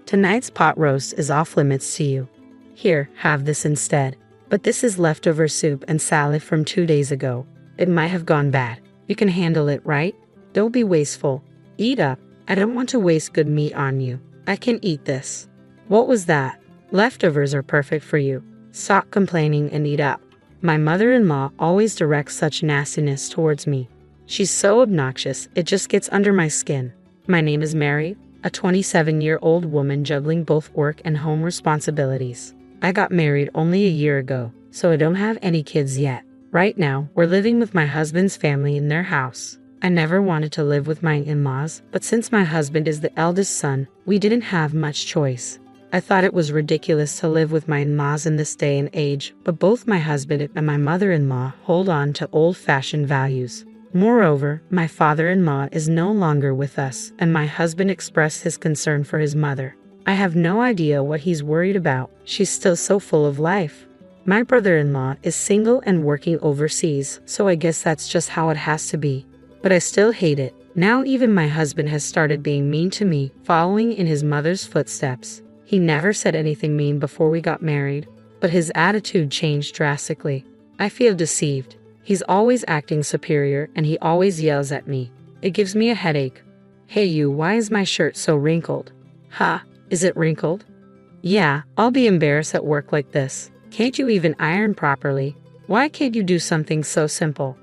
Tonight's pot roast is off limits to you. Here, have this instead. But this is leftover soup and salad from 2 days ago. It might have gone bad. You can handle it, right? Don't be wasteful. Eat up. I don't want to waste good meat on you. I can eat this. What was that? Leftovers are perfect for you. Stop complaining and eat up. My mother-in-law always directs such nastiness towards me. She's so obnoxious, it just gets under my skin. My name is Mary, a 27-year-old woman juggling both work and home responsibilities. I got married only a year ago, so I don't have any kids yet. Right now, we're living with my husband's family in their house. I never wanted to live with my in-laws, but since my husband is the eldest son, we didn't have much choice. I thought it was ridiculous to live with my in-laws in this day and age, but both my husband and my mother-in-law hold on to old-fashioned values. Moreover, my father-in-law is no longer with us, and my husband expressed his concern for his mother. I have no idea what he's worried about. She's still so full of life. My brother-in-law is single and working overseas, so I guess that's just how it has to be. But I still hate it. Now even my husband has started being mean to me, following in his mother's footsteps. He never said anything mean before we got married, but his attitude changed drastically. I feel deceived. He's always acting superior and he always yells at me. It gives me a headache. Hey you, why is my shirt so wrinkled? Ha, is it wrinkled? Yeah, I'll be embarrassed at work like this. Can't you even iron properly? Why can't you do something so simple?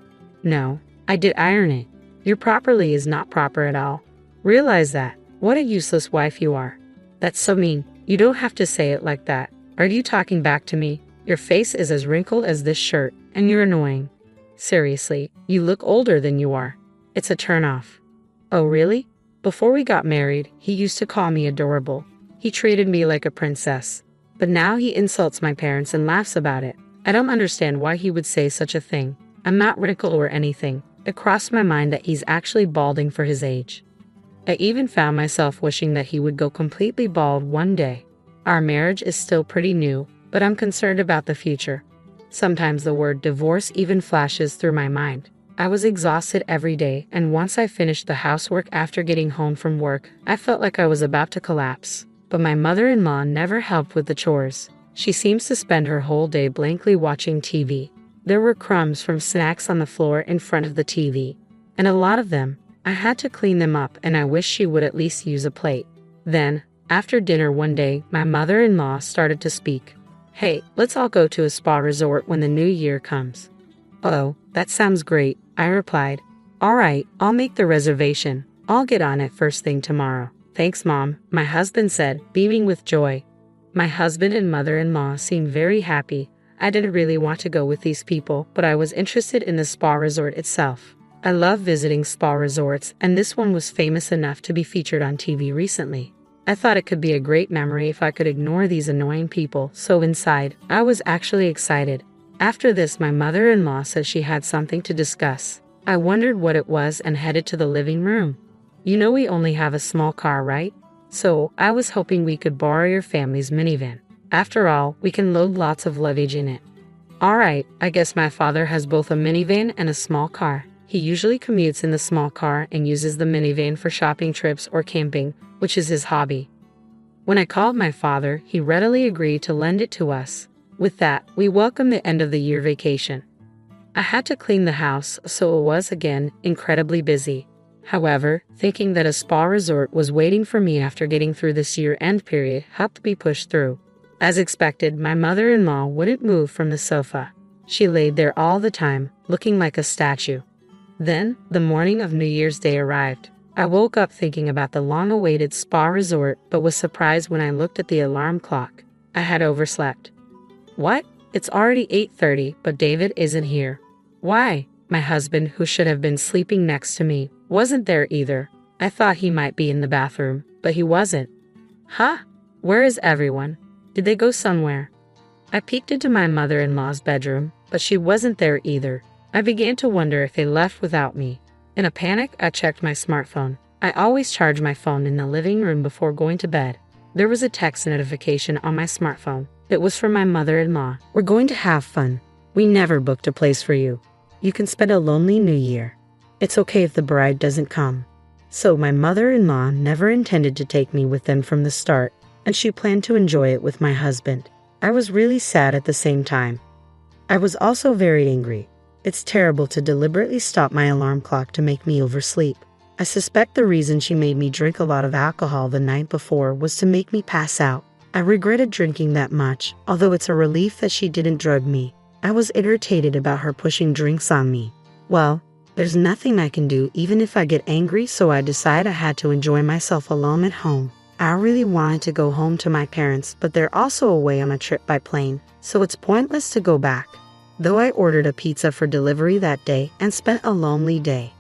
No, I did iron it. Your properly is not proper at all. Realize that. What a useless wife you are. That's so mean. You don't have to say it like that. Are you talking back to me? Your face is as wrinkled as this shirt, and you're annoying. Seriously, you look older than you are. It's a turnoff. Oh really? Before we got married, he used to call me adorable. He treated me like a princess. But now he insults my parents and laughs about it. I don't understand why he would say such a thing. I'm not wrinkled or anything. It crossed my mind that he's actually balding for his age. I even found myself wishing that he would go completely bald one day. Our marriage is still pretty new, but I'm concerned about the future. Sometimes the word divorce even flashes through my mind. I was exhausted every day, and once I finished the housework after getting home from work, I felt like I was about to collapse. But my mother-in-law never helped with the chores. She seems to spend her whole day blankly watching TV. There were crumbs from snacks on the floor in front of the TV, and a lot of them. I had to clean them up, and I wish she would at least use a plate. Then, after dinner one day, my mother-in-law started to speak. Hey, let's all go to a spa resort when the new year comes. Oh, that sounds great, I replied. All right, I'll make the reservation. I'll get on it first thing tomorrow. Thanks, Mom, my husband said, beaming with joy. My husband and mother-in-law seemed very happy. I didn't really want to go with these people, but I was interested in the spa resort itself. I love visiting spa resorts, and this one was famous enough to be featured on TV recently. I thought it could be a great memory if I could ignore these annoying people, so inside, I was actually excited. After this, my mother-in-law said she had something to discuss. I wondered what it was and headed to the living room. You know we only have a small car, right? So, I was hoping we could borrow your family's minivan. After all, we can load lots of luggage in it. Alright, I guess my father has both a minivan and a small car. He usually commutes in the small car and uses the minivan for shopping trips or camping, which is his hobby. When I called my father, he readily agreed to lend it to us. With that, we welcomed the end of the year vacation. I had to clean the house, so it was again incredibly busy. However, thinking that a spa resort was waiting for me after getting through this year-end period helped me push through. As expected, my mother-in-law wouldn't move from the sofa. She laid there all the time, looking like a statue. Then, the morning of New Year's Day arrived. I woke up thinking about the long-awaited spa resort, but was surprised when I looked at the alarm clock. I had overslept. What? It's already 8:30, but David isn't here. Why? My husband, who should have been sleeping next to me, wasn't there either. I thought he might be in the bathroom, but he wasn't. Huh? Where is everyone? Did they go somewhere? I peeked into my mother-in-law's bedroom, but she wasn't there either. I began to wonder if they left without me. In a panic, I checked my smartphone. I always charge my phone in the living room before going to bed. There was a text notification on my smartphone. It was from my mother-in-law. We're going to have fun. We never booked a place for you. You can spend a lonely New Year. It's okay if the bride doesn't come. So my mother-in-law never intended to take me with them from the start. and she planned to enjoy it with my husband. I was really sad at the same time. I was also very angry. It's terrible to deliberately stop my alarm clock to make me oversleep. I suspect the reason she made me drink a lot of alcohol the night before was to make me pass out. I regretted drinking that much, although it's a relief that she didn't drug me. I was irritated about her pushing drinks on me. Well, there's nothing I can do even if I get angry, so I decided I had to enjoy myself alone at home. I really wanted to go home to my parents, but they're also away on a trip by plane, so it's pointless to go back. Though I ordered a pizza for delivery that day and spent a lonely day.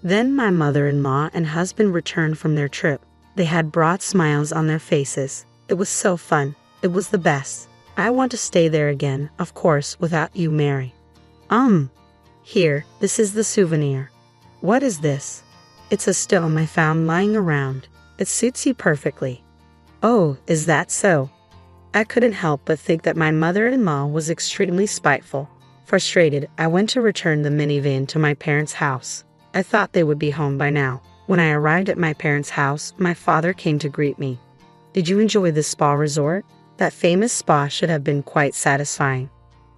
Then my mother-in-law and husband returned from their trip. They had broad smiles on their faces. It was so fun. It was the best. I want to stay there again, of course, without you, Mary. Here, this is the souvenir. What is this? It's a stone I found lying around. It suits you perfectly. Oh, is that so? I couldn't help but think that my mother-in-law was extremely spiteful. Frustrated, I went to return the minivan to my parents' house. I thought they would be home by now. When I arrived at my parents' house, my father came to greet me. Did you enjoy the spa resort? That famous spa should have been quite satisfying.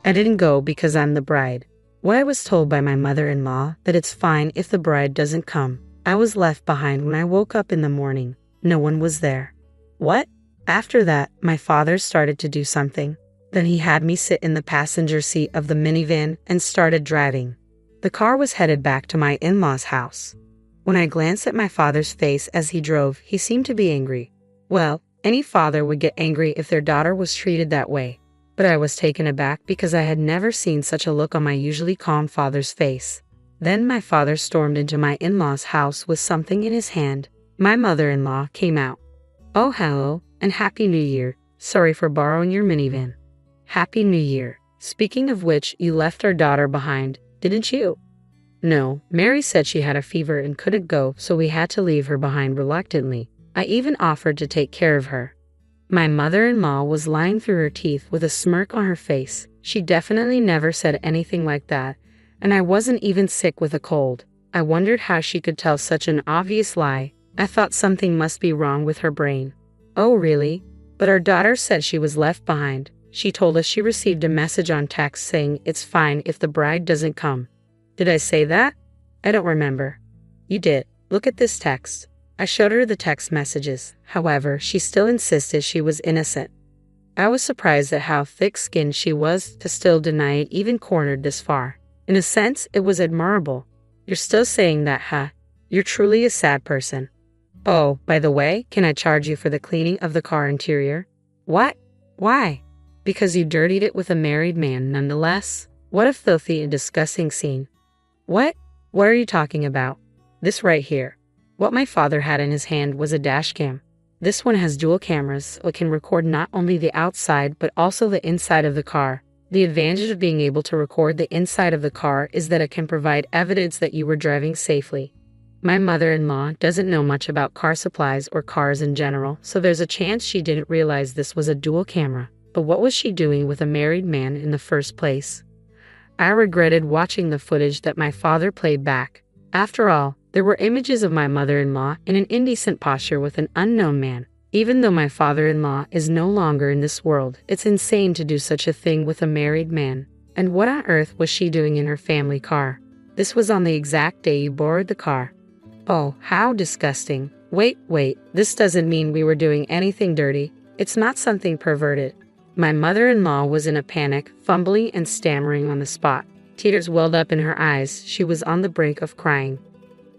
I didn't go because I'm the bride. Well, I was told by my mother-in-law that it's fine if the bride doesn't come. I was left behind when I woke up in the morning. No one was there. What? After that, my father started to do something. Then he had me sit in the passenger seat of the minivan and started driving. The car was headed back to my in-laws' house. When I glanced at my father's face as he drove, he seemed to be angry. Well, any father would get angry if their daughter was treated that way. But I was taken aback because I had never seen such a look on my usually calm father's face. Then my father stormed into my in-laws' house with something in his hand. My mother-in-law came out. Oh, hello, and Happy New Year. Sorry for borrowing your minivan. Happy New Year. Speaking of which, you left our daughter behind, didn't you? No, Mary said she had a fever and couldn't go, so we had to leave her behind reluctantly. I even offered to take care of her. My mother-in-law was lying through her teeth with a smirk on her face. She definitely never said anything like that, and I wasn't even sick with a cold. I wondered how she could tell such an obvious lie. I thought something must be wrong with her brain. Oh, really? But our daughter said she was left behind. She told us she received a message on text saying it's fine if the bride doesn't come. Did I say that? I don't remember. You did. Look at this text. I showed her the text messages. However, she still insisted she was innocent. I was surprised at how thick-skinned she was to still deny it even cornered this far. In a sense, it was admirable. You're still saying that, huh? You're truly a sad person. Oh, by the way, can I charge you for the cleaning of the car interior? What? Why? Because you dirtied it with a married man nonetheless? What a filthy and disgusting scene. What? What are you talking about? This right here. What my father had in his hand was a dash cam. This one has dual cameras, so it can record not only the outside but also the inside of the car. The advantage of being able to record the inside of the car is that it can provide evidence that you were driving safely. My mother-in-law doesn't know much about car supplies or cars in general, so there's a chance she didn't realize this was a dual camera. But what was she doing with a married man in the first place? I regretted watching the footage that my father played back. After all, there were images of my mother-in-law in an indecent posture with an unknown man. Even though my father-in-law is no longer in this world, it's insane to do such a thing with a married man. And what on earth was she doing in her family car? This was on the exact day you borrowed the car. Oh, how disgusting. Wait, this doesn't mean we were doing anything dirty. It's not something perverted. My mother-in-law was in a panic, fumbling and stammering on the spot. Tears welled up in her eyes. She was on the brink of crying.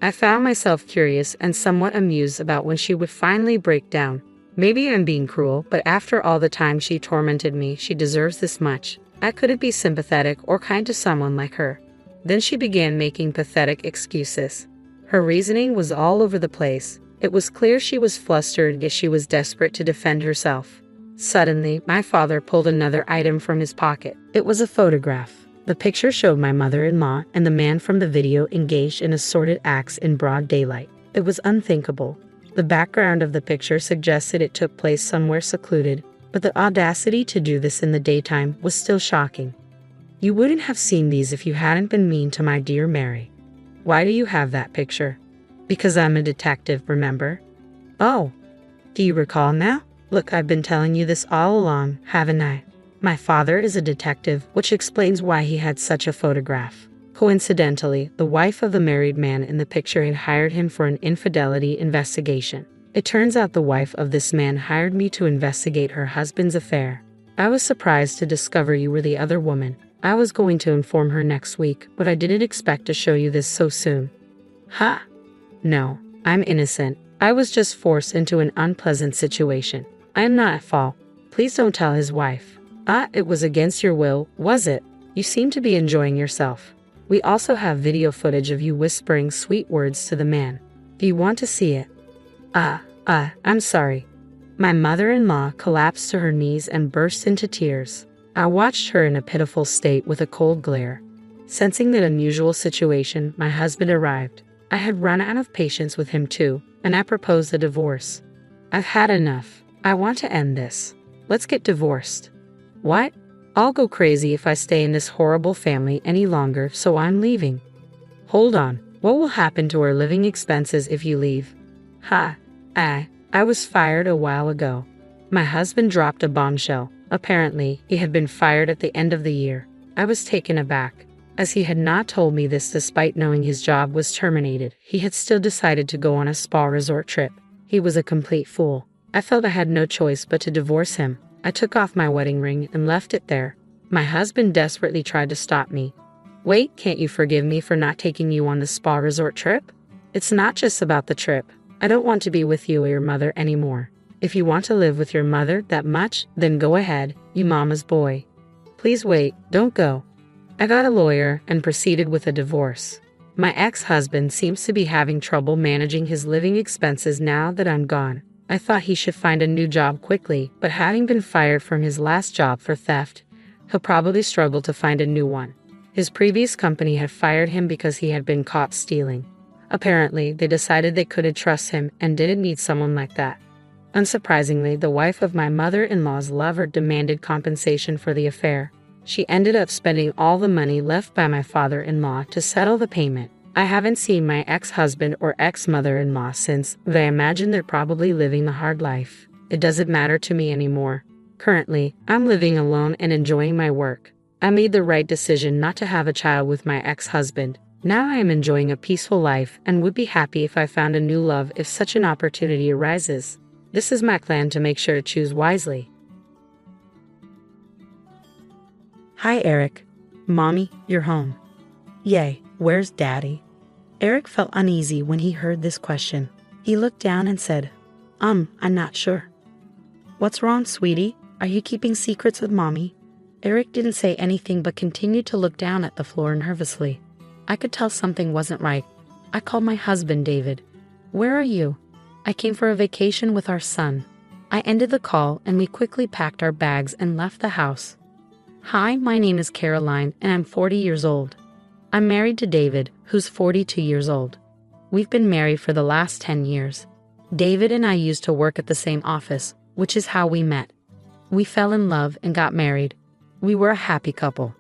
I found myself curious and somewhat amused about when she would finally break down. Maybe I'm being cruel, but after all the time she tormented me, she deserves this much. I couldn't be sympathetic or kind to someone like her. Then she began making pathetic excuses. Her reasoning was all over the place. It was clear she was flustered, yet she was desperate to defend herself. Suddenly, my father pulled another item from his pocket. It was a photograph. The picture showed my mother-in-law and the man from the video engaged in assorted acts in broad daylight. It was unthinkable. The background of the picture suggested it took place somewhere secluded, but the audacity to do this in the daytime was still shocking. You wouldn't have seen these if you hadn't been mean to my dear Mary. Why do you have that picture? Because I'm a detective, remember? Oh, do you recall now? Look, I've been telling you this all along, haven't I? My father is a detective, which explains why he had such a photograph. Coincidentally, the wife of the married man in the picture had hired him for an infidelity investigation. It turns out the wife of this man hired me to investigate her husband's affair. I was surprised to discover you were the other woman. I was going to inform her next week, but I didn't expect to show you this so soon. Ha! No, I'm innocent. I was just forced into an unpleasant situation. I am not at fault. Please don't tell his wife. It was against your will, was it? You seem to be enjoying yourself. We also have video footage of you whispering sweet words to the man. Do you want to see it? I'm sorry. My mother-in-law collapsed to her knees and burst into tears. I watched her in a pitiful state with a cold glare. Sensing that unusual situation, my husband arrived. I had run out of patience with him too, and I proposed a divorce. I've had enough. I want to end this. Let's get divorced. What? I'll go crazy if I stay in this horrible family any longer, so I'm leaving. Hold on. What will happen to our living expenses if you leave? I was fired a while ago. My husband dropped a bombshell. Apparently, he had been fired at the end of the year. I was taken aback. As he had not told me this despite knowing his job was terminated, he had still decided to go on a spa resort trip. He was a complete fool. I felt I had no choice but to divorce him. I took off my wedding ring and left it there. My husband desperately tried to stop me. Wait, can't you forgive me for not taking you on the spa resort trip? It's not just about the trip. I don't want to be with you or your mother anymore. If you want to live with your mother that much, then go ahead, you mama's boy. Please wait, don't go. I got a lawyer and proceeded with a divorce. My ex-husband seems to be having trouble managing his living expenses now that I'm gone. I thought he should find a new job quickly, but having been fired from his last job for theft, he'll probably struggle to find a new one. His previous company had fired him because he had been caught stealing. Apparently, they decided they couldn't trust him and didn't need someone like that. Unsurprisingly, the wife of my mother-in-law's lover demanded compensation for the affair. She ended up spending all the money left by my father-in-law to settle the payment. I haven't seen my ex-husband or ex-mother-in-law since, but I imagine they're probably living the hard life. It doesn't matter to me anymore. Currently, I'm living alone and enjoying my work. I made the right decision not to have a child with my ex-husband. Now I am enjoying a peaceful life and would be happy if I found a new love if such an opportunity arises. This is my plan to make sure to choose wisely. Hi, Eric. Mommy, you're home. Yay, where's Daddy? Eric felt uneasy when he heard this question. He looked down and said, I'm not sure. What's wrong, sweetie? Are you keeping secrets with Mommy? Eric didn't say anything but continued to look down at the floor nervously. I could tell something wasn't right. I called my husband, David. Where are you? I came for a vacation with our son. I ended the call and we quickly packed our bags and left the house. Hi, my name is Caroline and I'm 40 years old. I'm married to David, who's 42 years old. We've been married for the last 10 years. David and I used to work at the same office, which is how we met. We fell in love and got married. We were a happy couple.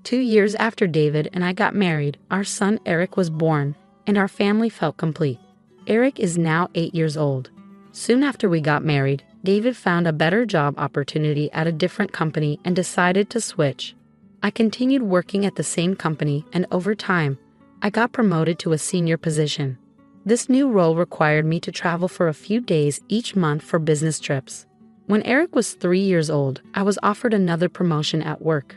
2 years after David and I got married, our son Eric was born, and our family felt complete. Eric is now 8 years old. Soon after we got married, David found a better job opportunity at a different company and decided to switch. I continued working at the same company, and over time, I got promoted to a senior position. This new role required me to travel for a few days each month for business trips. When Eric was 3 years old, I was offered another promotion at work.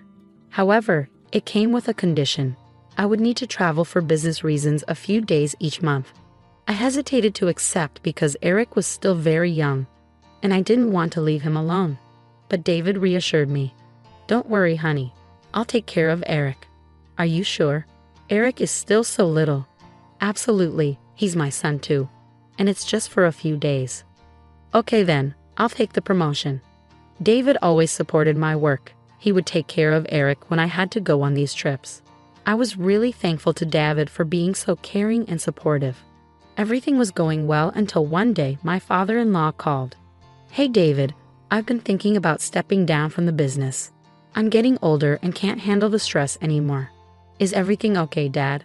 However, it came with a condition. I would need to travel for business reasons a few days each month. I hesitated to accept because Eric was still very young, and I didn't want to leave him alone. But David reassured me. Don't worry, honey. I'll take care of Eric. Are you sure? Eric is still so little. Absolutely, he's my son too. And it's just for a few days. Okay then, I'll take the promotion. David always supported my work. He would take care of Eric when I had to go on these trips. I was really thankful to David for being so caring and supportive. Everything was going well until one day my father-in-law called. Hey David, I've been thinking about stepping down from the business. I'm getting older and can't handle the stress anymore. Is everything okay, Dad?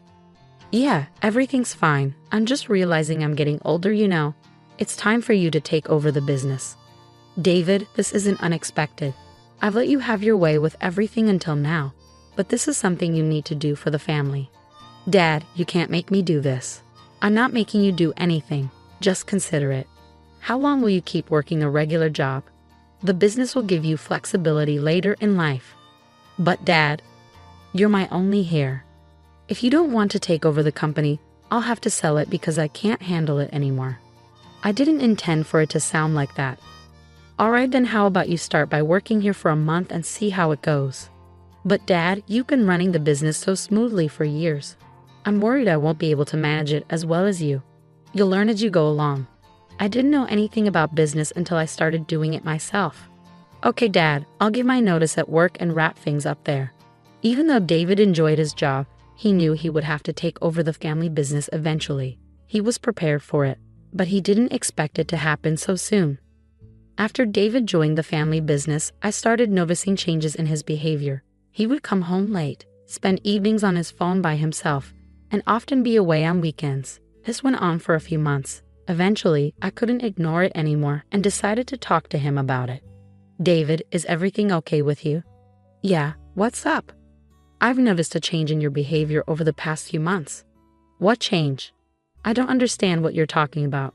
Yeah, everything's fine. I'm just realizing I'm getting older, you know. It's time for you to take over the business. David, this isn't unexpected. I've let you have your way with everything until now, but this is something you need to do for the family. Dad, you can't make me do this. I'm not making you do anything. Just consider it. How long will you keep working a regular job? The business will give you flexibility later in life. But Dad, you're my only heir. If you don't want to take over the company, I'll have to sell it because I can't handle it anymore. I didn't intend for it to sound like that. Alright, then how about you start by working here for a month and see how it goes? But Dad, you've been running the business so smoothly for years. I'm worried I won't be able to manage it as well as you. You'll learn as you go along. I didn't know anything about business until I started doing it myself. Okay, Dad, I'll give my notice at work and wrap things up there. Even though David enjoyed his job, he knew he would have to take over the family business eventually. He was prepared for it, but he didn't expect it to happen so soon. After David joined the family business, I started noticing changes in his behavior. He would come home late, spend evenings on his phone by himself, and often be away on weekends. This went on for a few months. Eventually, I couldn't ignore it anymore and decided to talk to him about it. David, is everything okay with you? Yeah, what's up? I've noticed a change in your behavior over the past few months. What change? I don't understand what you're talking about.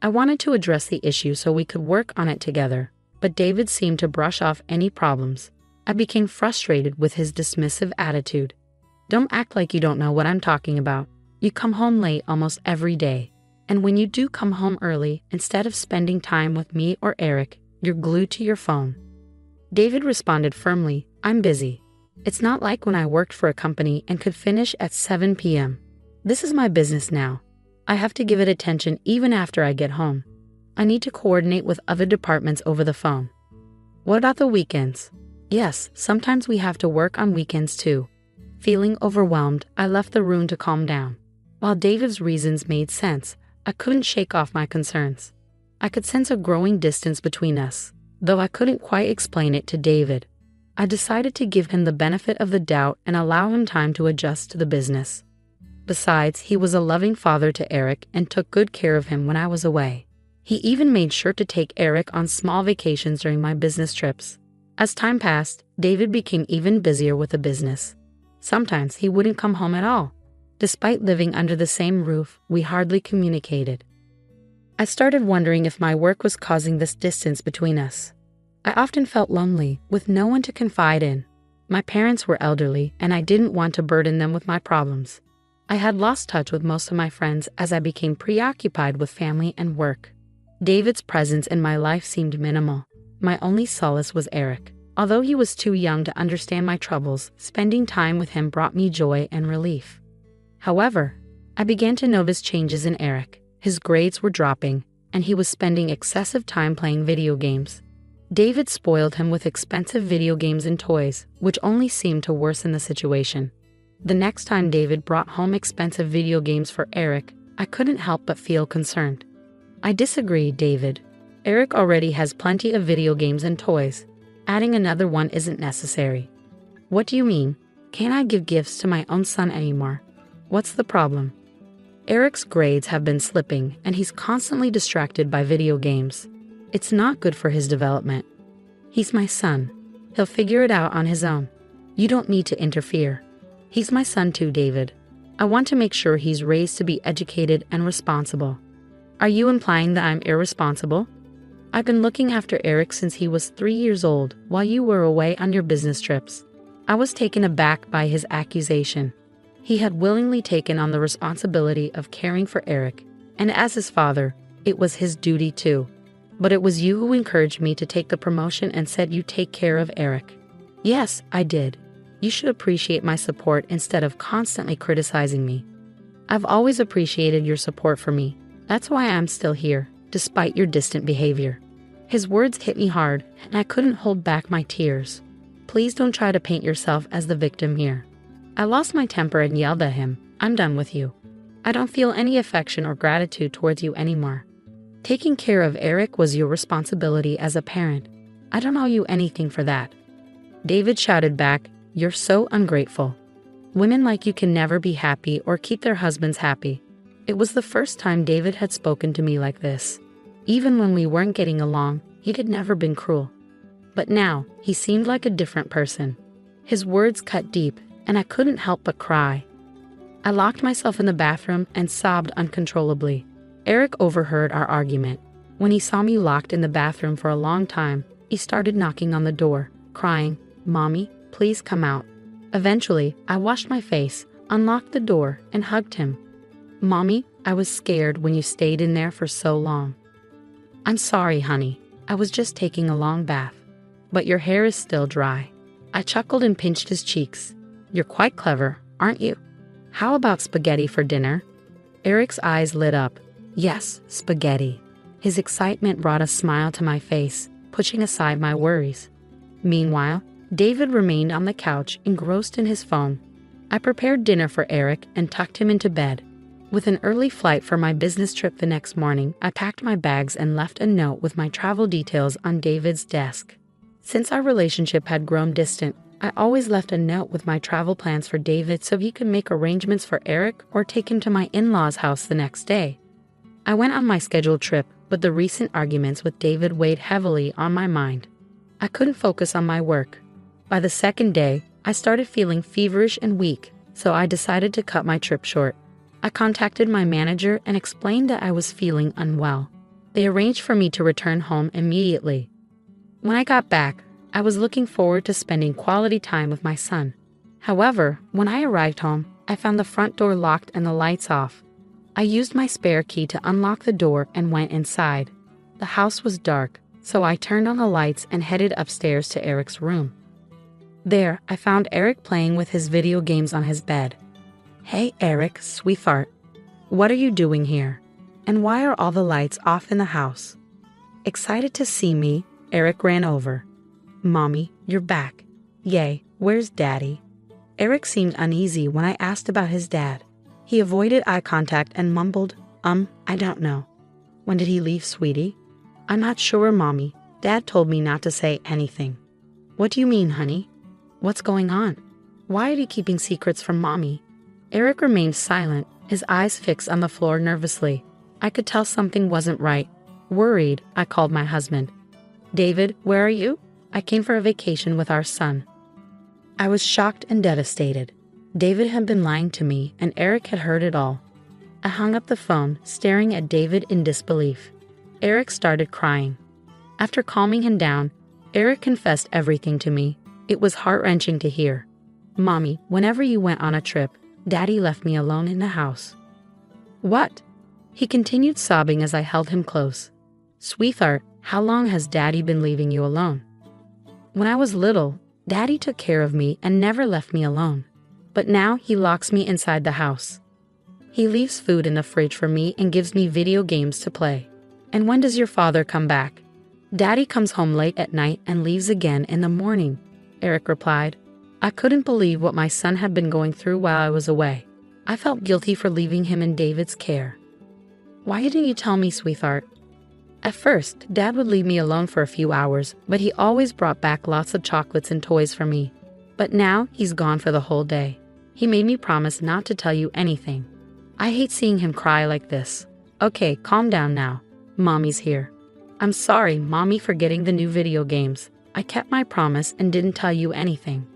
I wanted to address the issue so we could work on it together, but David seemed to brush off any problems. I became frustrated with his dismissive attitude. Don't act like you don't know what I'm talking about. You come home late almost every day. And when you do come home early, instead of spending time with me or Eric, you're glued to your phone. David responded firmly, I'm busy. It's not like when I worked for a company and could finish at 7 p.m. This is my business now. I have to give it attention even after I get home. I need to coordinate with other departments over the phone. What about the weekends? Yes, sometimes we have to work on weekends too. Feeling overwhelmed, I left the room to calm down. While David's reasons made sense, I couldn't shake off my concerns. I could sense a growing distance between us, though I couldn't quite explain it to David. I decided to give him the benefit of the doubt and allow him time to adjust to the business. Besides, he was a loving father to Eric and took good care of him when I was away. He even made sure to take Eric on small vacations during my business trips. As time passed, David became even busier with the business. Sometimes he wouldn't come home at all. Despite living under the same roof, we hardly communicated. I started wondering if my work was causing this distance between us. I often felt lonely, with no one to confide in. My parents were elderly, and I didn't want to burden them with my problems. I had lost touch with most of my friends as I became preoccupied with family and work. David's presence in my life seemed minimal. My only solace was Eric. Although he was too young to understand my troubles, spending time with him brought me joy and relief. However, I began to notice changes in Eric. His grades were dropping, and he was spending excessive time playing video games. David spoiled him with expensive video games and toys, which only seemed to worsen the situation. The next time David brought home expensive video games for Eric, I couldn't help but feel concerned. I disagree, David. Eric already has plenty of video games and toys. Adding another one isn't necessary. What do you mean? Can't I give gifts to my own son anymore? What's the problem? Eric's grades have been slipping, and he's constantly distracted by video games. It's not good for his development. He's my son. He'll figure it out on his own. You don't need to interfere. He's my son too, David. I want to make sure he's raised to be educated and responsible. Are you implying that I'm irresponsible? I've been looking after Eric since he was 3 years old while you were away on your business trips. I was taken aback by his accusation. He had willingly taken on the responsibility of caring for Eric, and as his father, it was his duty too. But it was you who encouraged me to take the promotion and said you take care of Eric. Yes, I did. You should appreciate my support instead of constantly criticizing me. I've always appreciated your support for me. That's why I'm still here, despite your distant behavior. His words hit me hard, and I couldn't hold back my tears. Please don't try to paint yourself as the victim here. I lost my temper and yelled at him. I'm done with you. I don't feel any affection or gratitude towards you anymore. Taking care of Eric was your responsibility as a parent. I don't owe you anything for that. David shouted back, You're so ungrateful. Women like you can never be happy or keep their husbands happy. It was the first time David had spoken to me like this. Even when we weren't getting along, He had never been cruel. But now, he seemed like a different person. His words cut deep, and I couldn't help but cry. I locked myself in the bathroom and sobbed uncontrollably. Eric overheard our argument. When he saw me locked in the bathroom for a long time, he started knocking on the door, crying, "Mommy, please come out." Eventually, I washed my face, unlocked the door, and hugged him. "Mommy, I was scared when you stayed in there for so long." "I'm sorry, honey. I was just taking a long bath. But your hair is still dry." I chuckled and pinched his cheeks. "You're quite clever, aren't you? How about spaghetti for dinner?" Eric's eyes lit up. Yes, spaghetti. His excitement brought a smile to my face, pushing aside my worries. Meanwhile, David remained on the couch, engrossed in his phone. I prepared dinner for Eric and tucked him into bed. With an early flight for my business trip the next morning, I packed my bags and left a note with my travel details on David's desk. Since our relationship had grown distant, I always left a note with my travel plans for David so he could make arrangements for Eric or take him to my in-laws' house the next day. I went on my scheduled trip, but the recent arguments with David weighed heavily on my mind. I couldn't focus on my work. By the second day, I started feeling feverish and weak, so I decided to cut my trip short. I contacted my manager and explained that I was feeling unwell. They arranged for me to return home immediately. When I got back, I was looking forward to spending quality time with my son. However, when I arrived home, I found the front door locked and the lights off. I used my spare key to unlock the door and went inside. The house was dark, so I turned on the lights and headed upstairs to Eric's room. There, I found Eric playing with his video games on his bed. "Hey Eric, sweetheart. What are you doing here? And why are all the lights off in the house?" Excited to see me, Eric ran over. "Mommy, you're back. Yay, where's Daddy?" Eric seemed uneasy when I asked about his dad. He avoided eye contact and mumbled, I don't know." "When did he leave, sweetie?" "I'm not sure, Mommy. Dad told me not to say anything." "What do you mean, honey? What's going on? Why are you keeping secrets from Mommy?" Eric remained silent, his eyes fixed on the floor nervously. I could tell something wasn't right. Worried, I called my husband. "David, where are you?" "I came for a vacation with our son." I was shocked and devastated. David had been lying to me, and Eric had heard it all. I hung up the phone, staring at David in disbelief. Eric started crying. After calming him down, Eric confessed everything to me. It was heart-wrenching to hear. "Mommy, whenever you went on a trip, Daddy left me alone in the house." "What?" He continued sobbing as I held him close. "Sweetheart, how long has Daddy been leaving you alone?" "When I was little, Daddy took care of me and never left me alone. But now he locks me inside the house. He leaves food in the fridge for me and gives me video games to play." "And when does your father come back?" "Daddy comes home late at night and leaves again in the morning," Eric replied. I couldn't believe what my son had been going through while I was away. I felt guilty for leaving him in David's care. "Why didn't you tell me, sweetheart?" "At first, Dad would leave me alone for a few hours, but he always brought back lots of chocolates and toys for me. But now he's gone for the whole day. He made me promise not to tell you anything. I hate seeing him cry like this." "Okay, calm down now. Mommy's here." "I'm sorry, Mommy, for getting the new video games. I kept my promise and didn't tell you anything."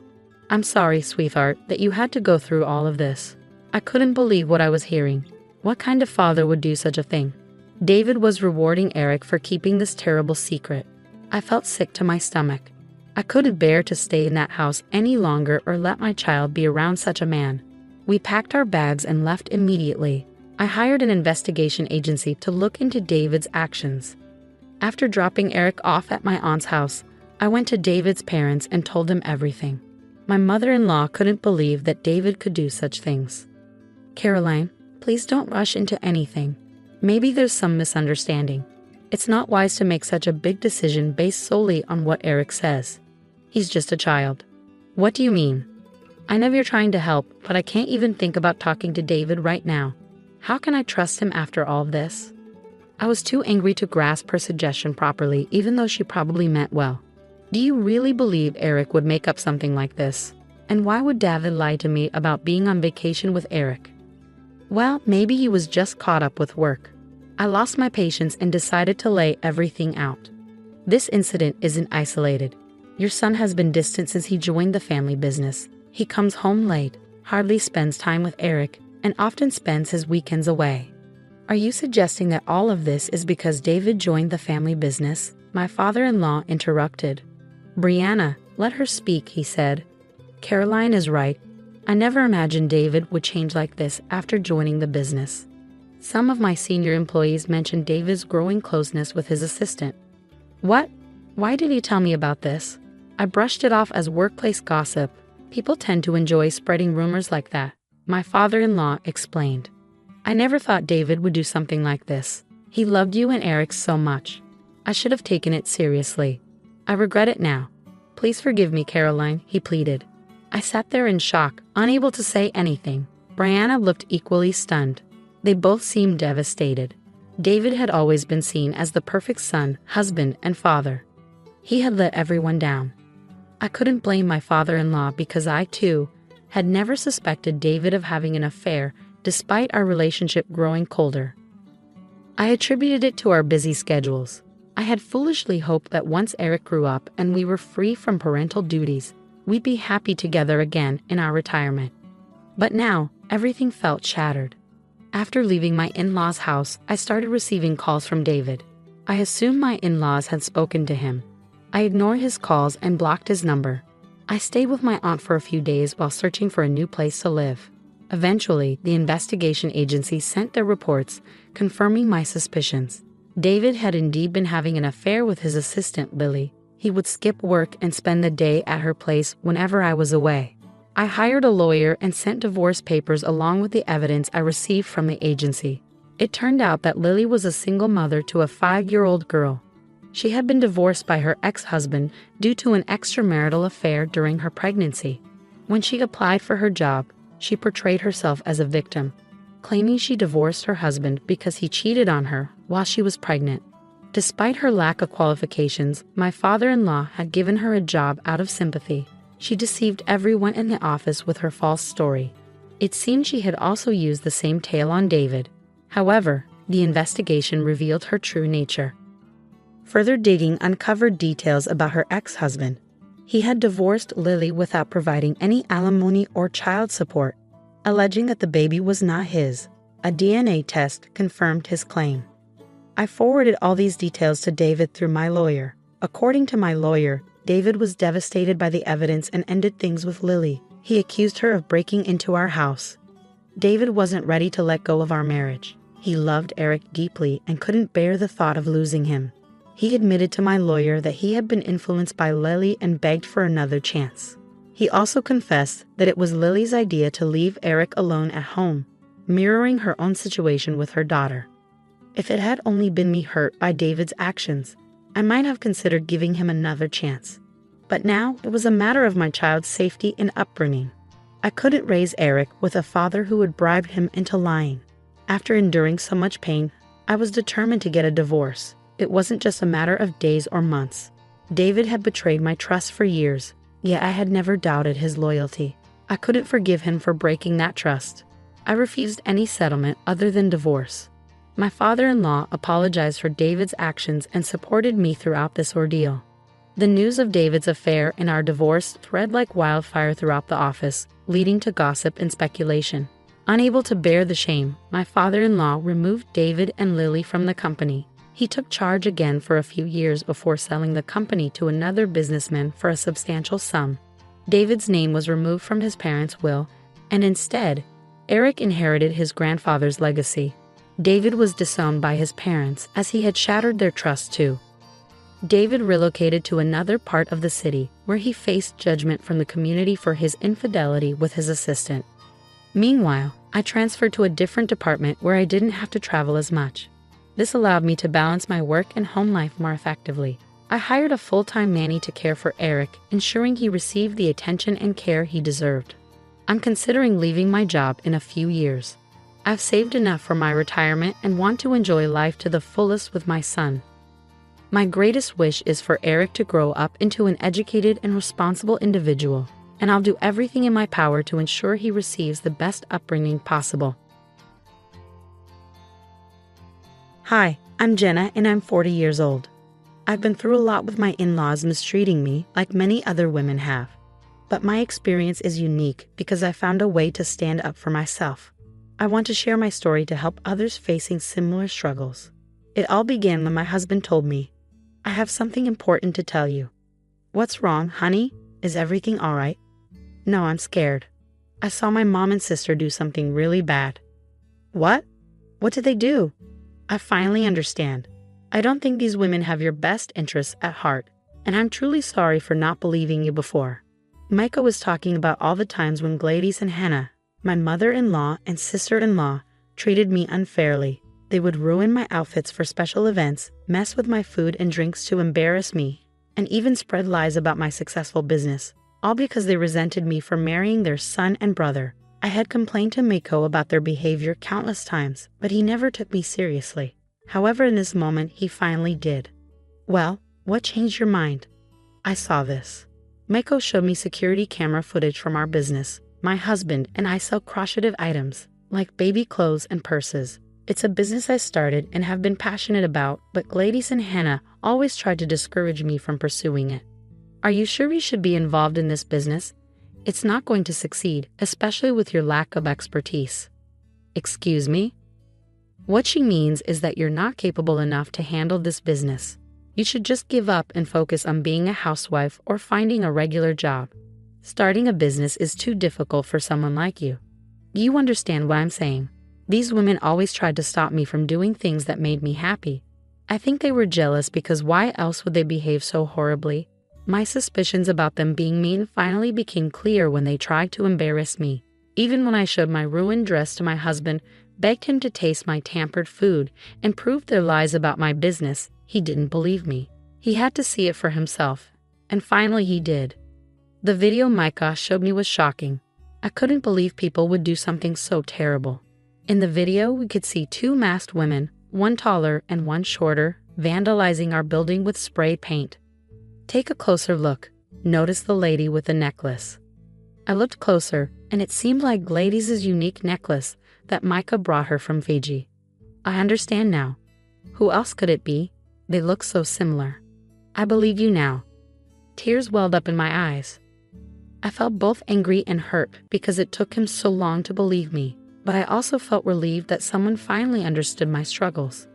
"I'm sorry, sweetheart, that you had to go through all of this. I couldn't believe what I was hearing. What kind of father would do such a thing?" David was rewarding Eric for keeping this terrible secret. I felt sick to my stomach. I couldn't bear to stay in that house any longer or let my child be around such a man. We packed our bags and left immediately. I hired an investigation agency to look into David's actions. After dropping Eric off at my aunt's house, I went to David's parents and told them everything. My mother-in-law couldn't believe that David could do such things. "Caroline, please don't rush into anything. Maybe there's some misunderstanding. It's not wise to make such a big decision based solely on what Eric says. He's just a child." "What do you mean?" "I know you're trying to help, but I can't even think about talking to David right now. How can I trust him after all of this?" I was too angry to grasp her suggestion properly, even though she probably meant well. "Do you really believe Eric would make up something like this? And why would David lie to me about being on vacation with Eric?" "Well, maybe he was just caught up with work." I lost my patience and decided to lay everything out. This incident isn't isolated. Your son has been distant since he joined the family business. He comes home late, hardly spends time with Eric, and often spends his weekends away. Are you suggesting that all of this is because David joined the family business? My father-in-law interrupted. Brianna, let her speak, he said. Caroline is right. I never imagined David would change like this after joining the business. Some of my senior employees mentioned David's growing closeness with his assistant. What? Why did he tell me about this? I brushed it off as workplace gossip. People tend to enjoy spreading rumors like that, my father-in-law explained. I never thought David would do something like this. He loved you and Eric so much. I should have taken it seriously. I regret it now. Please forgive me, Caroline, he pleaded. I sat there in shock, unable to say anything. Brianna looked equally stunned. They both seemed devastated. David had always been seen as the perfect son, husband, and father. He had let everyone down. I couldn't blame my father-in-law because I, too, had never suspected David of having an affair despite our relationship growing colder. I attributed it to our busy schedules. I had foolishly hoped that once Eric grew up and we were free from parental duties, we'd be happy together again in our retirement. But now, everything felt shattered. After leaving my in-laws' house, I started receiving calls from David. I assumed my in-laws had spoken to him. I ignored his calls and blocked his number. I stayed with my aunt for a few days while searching for a new place to live. Eventually, the investigation agency sent their reports, confirming my suspicions. David had indeed been having an affair with his assistant, Lily. He would skip work and spend the day at her place whenever I was away. I hired a lawyer and sent divorce papers along with the evidence I received from the agency. It turned out that Lily was a single mother to a 5-year-old girl. She had been divorced by her ex-husband due to an extramarital affair during her pregnancy. When she applied for her job, she portrayed herself as a victim, claiming she divorced her husband because he cheated on her while she was pregnant. Despite her lack of qualifications, my father-in-law had given her a job out of sympathy. She deceived everyone in the office with her false story. It seemed she had also used the same tale on David. However, the investigation revealed her true nature. Further digging uncovered details about her ex-husband. He had divorced Lily without providing any alimony or child support, alleging that the baby was not his. A DNA test confirmed his claim. I forwarded all these details to David through my lawyer. According to my lawyer, David was devastated by the evidence and ended things with Lily. He accused her of breaking into our house. David wasn't ready to let go of our marriage. He loved Eric deeply and couldn't bear the thought of losing him. He admitted to my lawyer that he had been influenced by Lily and begged for another chance. He also confessed that it was Lily's idea to leave Eric alone at home, mirroring her own situation with her daughter. If it had only been me hurt by David's actions, I might have considered giving him another chance. But now it was a matter of my child's safety and upbringing. I couldn't raise Eric with a father who would bribe him into lying. After enduring so much pain, I was determined to get a divorce. It wasn't just a matter of days or months. David had betrayed my trust for years, yet I had never doubted his loyalty. I couldn't forgive him for breaking that trust. I refused any settlement other than divorce. My father-in-law apologized for David's actions and supported me throughout this ordeal. The news of David's affair and our divorce spread like wildfire throughout the office, leading to gossip and speculation. Unable to bear the shame, my father-in-law removed David and Lily from the company. He took charge again for a few years before selling the company to another businessman for a substantial sum. David's name was removed from his parents' will, and instead, Eric inherited his grandfather's legacy. David was disowned by his parents as he had shattered their trust too. David relocated to another part of the city where he faced judgment from the community for his infidelity with his assistant. Meanwhile, I transferred to a different department where I didn't have to travel as much. This allowed me to balance my work and home life more effectively. I hired a full-time nanny to care for Eric, ensuring he received the attention and care he deserved. I'm considering leaving my job in a few years. I've saved enough for my retirement and want to enjoy life to the fullest with my son. My greatest wish is for Eric to grow up into an educated and responsible individual, and I'll do everything in my power to ensure he receives the best upbringing possible. Hi, I'm Jenna and I'm 40 years old. I've been through a lot with my in-laws mistreating me like many other women have. But my experience is unique because I found a way to stand up for myself. I want to share my story to help others facing similar struggles. It all began when my husband told me, "I have something important to tell you." "What's wrong, honey? Is everything all right?" "No, I'm scared. I saw my mom and sister do something really bad." "What? What did they do?" "I finally understand. I don't think these women have your best interests at heart, and I'm truly sorry for not believing you before." Micah was talking about all the times when Gladys and Hannah, my mother-in-law and sister-in-law, treated me unfairly. They would ruin my outfits for special events, mess with my food and drinks to embarrass me, and even spread lies about my successful business, all because they resented me for marrying their son and brother. I had complained to Mako about their behavior countless times, but he never took me seriously. However, in this moment, he finally did. "Well, what changed your mind?" "I saw this." Mako showed me security camera footage from our business. My husband and I sell crocheted items, like baby clothes and purses. It's a business I started and have been passionate about, but Gladys and Hannah always tried to discourage me from pursuing it. "Are you sure you should be involved in this business? It's not going to succeed, especially with your lack of expertise." "Excuse me?" What she means is that you're not capable enough to handle this business. You should just give up and focus on being a housewife or finding a regular job. Starting a business is too difficult for someone like you. You understand what I'm saying? These women always tried to stop me from doing things that made me happy. I think they were jealous because why else would they behave so horribly? My suspicions about them being mean finally became clear when they tried to embarrass me. Even when I showed my ruined dress to my husband, begged him to taste my tampered food, and proved their lies about my business, he didn't believe me. He had to see it for himself. And finally he did. The video Micah showed me was shocking. I couldn't believe people would do something so terrible. In the video, we could see two masked women, one taller and one shorter, vandalizing our building with spray paint. Take a closer look. Notice the lady with the necklace. I looked closer, and it seemed like Gladys' unique necklace that Micah brought her from Fiji. I understand now. Who else could it be? They look so similar. I believe you now. Tears welled up in my eyes. I felt both angry and hurt because it took him so long to believe me, but I also felt relieved that someone finally understood my struggles.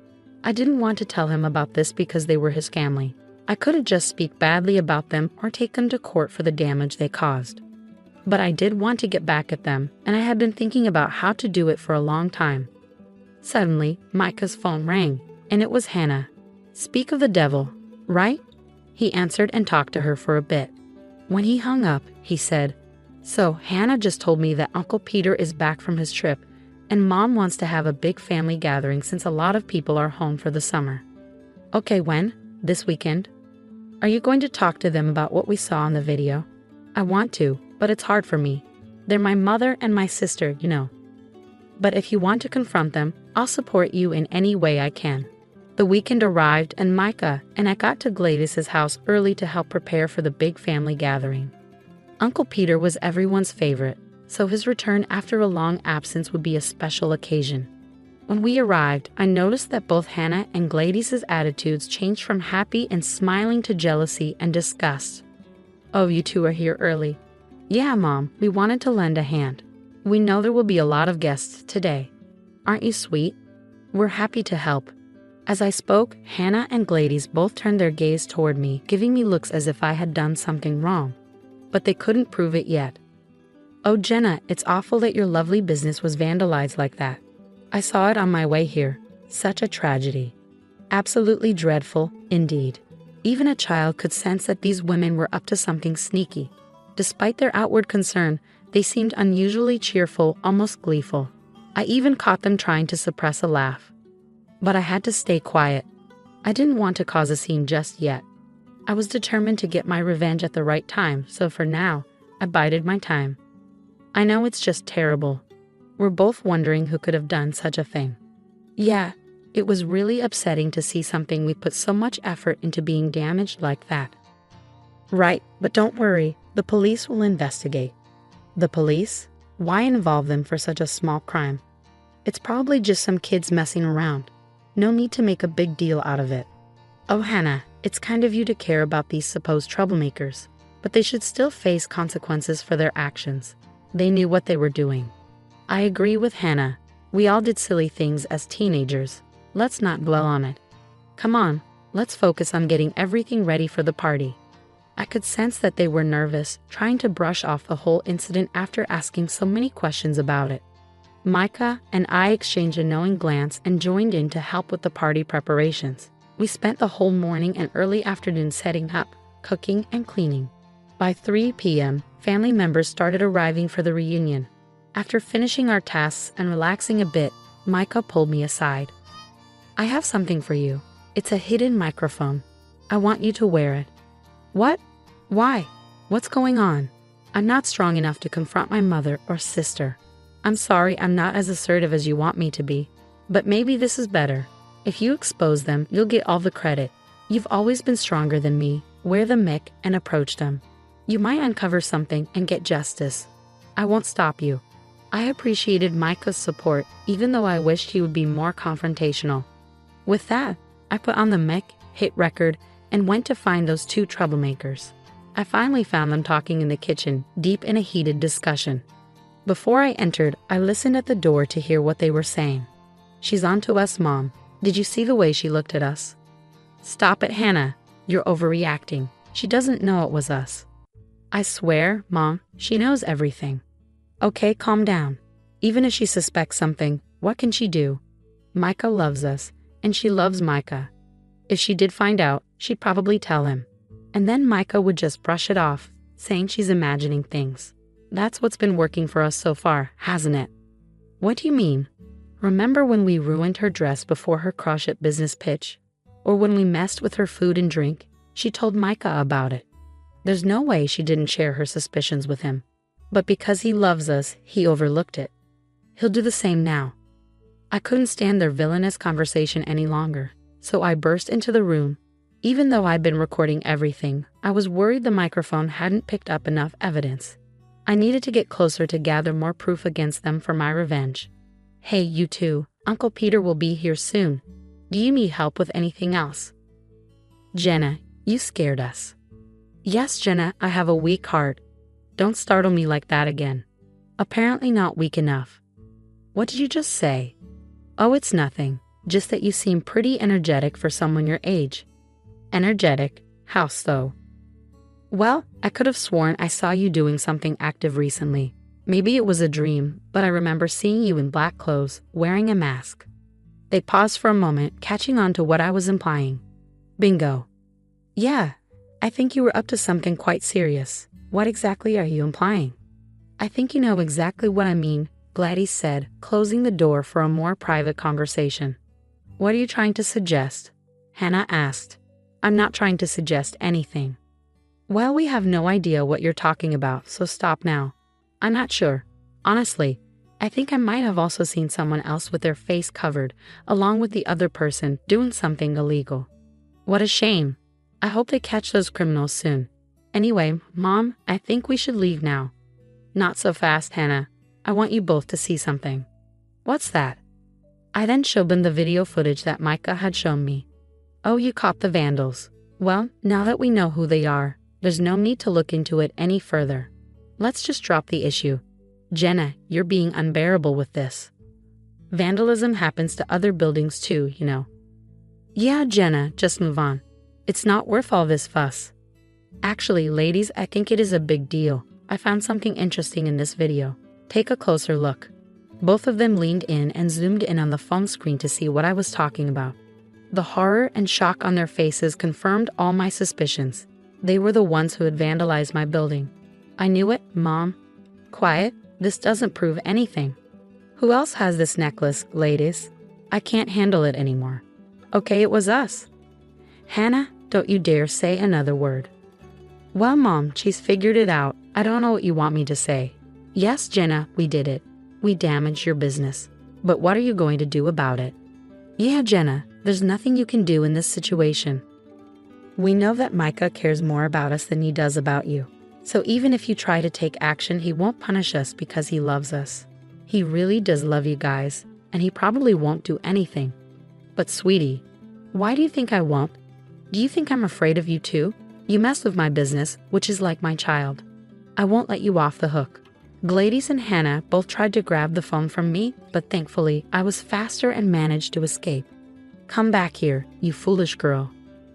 I didn't want to tell him about this because they were his family. I couldn't just speak badly about them or take them to court for the damage they caused. But I did want to get back at them, and I had been thinking about how to do it for a long time. Suddenly, Micah's phone rang, and it was Hannah. "Speak of the devil, right?" He answered and talked to her for a bit. When he hung up, he said, "So Hannah just told me that Uncle Peter is back from his trip, and Mom wants to have a big family gathering since a lot of people are home for the summer." "Okay, when? This weekend?" "Are you going to talk to them about what we saw in the video?" "I want to, but it's hard for me. They're my mother and my sister, you know. But if you want to confront them, I'll support you in any way I can." The weekend arrived and Micah and I got to Gladys' house early to help prepare for the big family gathering. Uncle Peter was everyone's favorite, so his return after a long absence would be a special occasion. When we arrived, I noticed that both Hannah and Gladys' attitudes changed from happy and smiling to jealousy and disgust. "Oh, you two are here early." "Yeah, Mom, we wanted to lend a hand. We know there will be a lot of guests today. Aren't you sweet? We're happy to help." As I spoke, Hannah and Gladys both turned their gaze toward me, giving me looks as if I had done something wrong. But they couldn't prove it yet. "Oh, Jenna, it's awful that your lovely business was vandalized like that. I saw it on my way here. Such a tragedy." "Absolutely dreadful, indeed. Even a child could sense that these women were up to something sneaky. Despite their outward concern, they seemed unusually cheerful, almost gleeful. I even caught them trying to suppress a laugh. But I had to stay quiet. I didn't want to cause a scene just yet. I was determined to get my revenge at the right time, so for now, I bided my time. I know it's just terrible. We're both wondering who could have done such a thing. Yeah, it was really upsetting to see something we put so much effort into being damaged like that." "Right, but don't worry, the police will investigate." "The police? Why involve them for such a small crime? It's probably just some kids messing around. No need to make a big deal out of it." "Oh, Hannah, It's kind of you to care about these supposed troublemakers, but they should still face consequences for their actions. They knew what they were doing. I agree with Hannah. We all did silly things as teenagers. Let's not dwell on it. Come on, let's focus on getting everything ready for the party. I could sense that they were nervous, trying to brush off the whole incident after asking so many questions about it. Micah and I exchanged a knowing glance and joined in to help with the party preparations. We spent the whole morning and early afternoon setting up, cooking, and cleaning. By 3 p.m., family members started arriving for the reunion. After finishing our tasks and relaxing a bit, Micah pulled me aside. I have something for you. It's a hidden microphone. I want you to wear it. What? Why? What's going on? I'm not strong enough to confront my mother or sister. I'm sorry I'm not as assertive as you want me to be, but maybe this is better. If you expose them, you'll get all the credit. You've always been stronger than me. Wear the mic and approach them. You might uncover something and get justice. I won't stop you. I appreciated Micah's support, even though I wished he would be more confrontational. With that, I put on the mic, hit record, and went to find those two troublemakers. I finally found them talking in the kitchen, deep in a heated discussion. Before I entered, I listened at the door to hear what they were saying. She's on to us, Mom. Did you see the way she looked at us? Stop it, Hannah. You're overreacting. She doesn't know it was us. I swear, Mom, she knows everything. Okay, calm down. Even if she suspects something, what can she do? Micah loves us, and she loves Micah. If she did find out, she'd probably tell him. And then Micah would just brush it off, saying she's imagining things. That's what's been working for us so far, hasn't it? What do you mean? Remember when we ruined her dress before her crush at business pitch? Or when we messed with her food and drink? She told Micah about it. There's no way she didn't share her suspicions with him. But because he loves us, he overlooked it. He'll do the same now. I couldn't stand their villainous conversation any longer, so I burst into the room. Even though I'd been recording everything, I was worried the microphone hadn't picked up enough evidence. I needed to get closer to gather more proof against them for my revenge. Hey, you two, Uncle Peter will be here soon. Do you need help with anything else? Jenna, you scared us. Yes, Jenna, I have a weak heart. Don't startle me like that again. Apparently not weak enough. What did you just say? Oh, it's nothing. Just that you seem pretty energetic for someone your age. Energetic? How so? Well, I could have sworn I saw you doing something active recently. Maybe it was a dream, but I remember seeing you in black clothes, wearing a mask. They paused for a moment, catching on to what I was implying. Bingo. Yeah, I think you were up to something quite serious. What exactly are you implying? I think you know exactly what I mean, Gladys said, closing the door for a more private conversation. What are you trying to suggest? Hannah asked. I'm not trying to suggest anything. Well, we have no idea what you're talking about, so stop now. I'm not sure. Honestly, I think I might have also seen someone else with their face covered, along with the other person doing something illegal. What a shame. I hope they catch those criminals soon. Anyway, Mom, I think we should leave now. Not so fast, Hannah. I want you both to see something. What's that? I then showed them the video footage that Micah had shown me. Oh, you caught the vandals. Well, now that we know who they are, there's no need to look into it any further. Let's just drop the issue. Jenna, you're being unbearable with this. Vandalism happens to other buildings too, you know. Yeah, Jenna, just move on. It's not worth all this fuss. Actually, ladies, I think it is a big deal. I found something interesting in this video. Take a closer look. Both of them leaned in and zoomed in on the phone screen to see what I was talking about. The horror and shock on their faces confirmed all my suspicions. They were the ones who had vandalized my building. I knew it, Mom. Quiet, this doesn't prove anything. Who else has this necklace, ladies? I can't handle it anymore. Okay, it was us. Hannah, don't you dare say another word. Well, Mom, she's figured it out. I don't know what you want me to say. Yes, Jenna, we did it. We damaged your business. But what are you going to do about it? Yeah, Jenna, there's nothing you can do in this situation. We know that Micah cares more about us than he does about you. So even if you try to take action, he won't punish us because he loves us. He really does love you guys, and he probably won't do anything. But sweetie, why do you think I won't? Do you think I'm afraid of you too? You mess with my business, which is like my child. I won't let you off the hook. Gladys and Hannah both tried to grab the phone from me, but thankfully I was faster and managed to escape. Come back here, you foolish girl.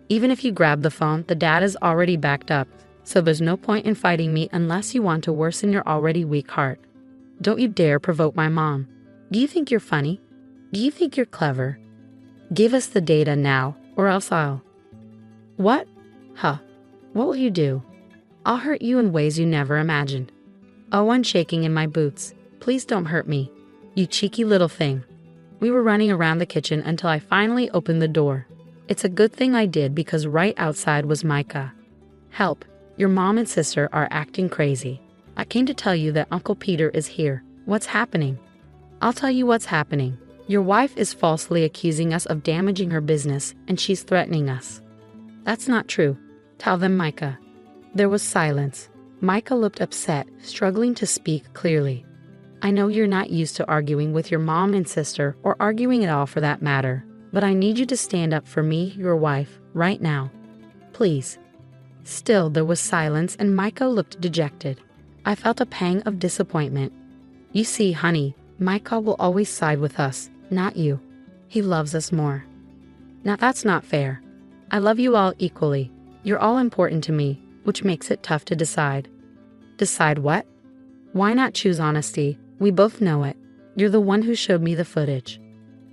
Even if you grab the phone, the data's already backed up, so there's no point in fighting me unless you want to worsen your already weak heart. Don't you dare provoke my mom. Do you think you're funny? Do you think you're clever? Give us the data now, or else I'll... What? Huh. What will you do? I'll hurt you in ways you never imagined. Oh, I'm shaking in my boots. Please don't hurt me. You cheeky little thing. We were running around the kitchen until I finally opened the door. It's a good thing I did because right outside was Micah. Help, your mom and sister are acting crazy. I came to tell you that Uncle Peter is here. What's happening? I'll tell you what's happening. Your wife is falsely accusing us of damaging her business, and she's threatening us. That's not true. Tell them, Micah. There was silence. Micah looked upset, struggling to speak clearly. I know you're not used to arguing with your mom and sister, or arguing at all for that matter, but I need you to stand up for me, your wife, right now. Please. Still, there was silence, and Micah looked dejected. I felt a pang of disappointment. You see, honey, Micah will always side with us, not you. He loves us more. Now that's not fair. I love you all equally. You're all important to me, which makes it tough to decide. Decide what? Why not choose honesty? We both know it. You're the one who showed me the footage.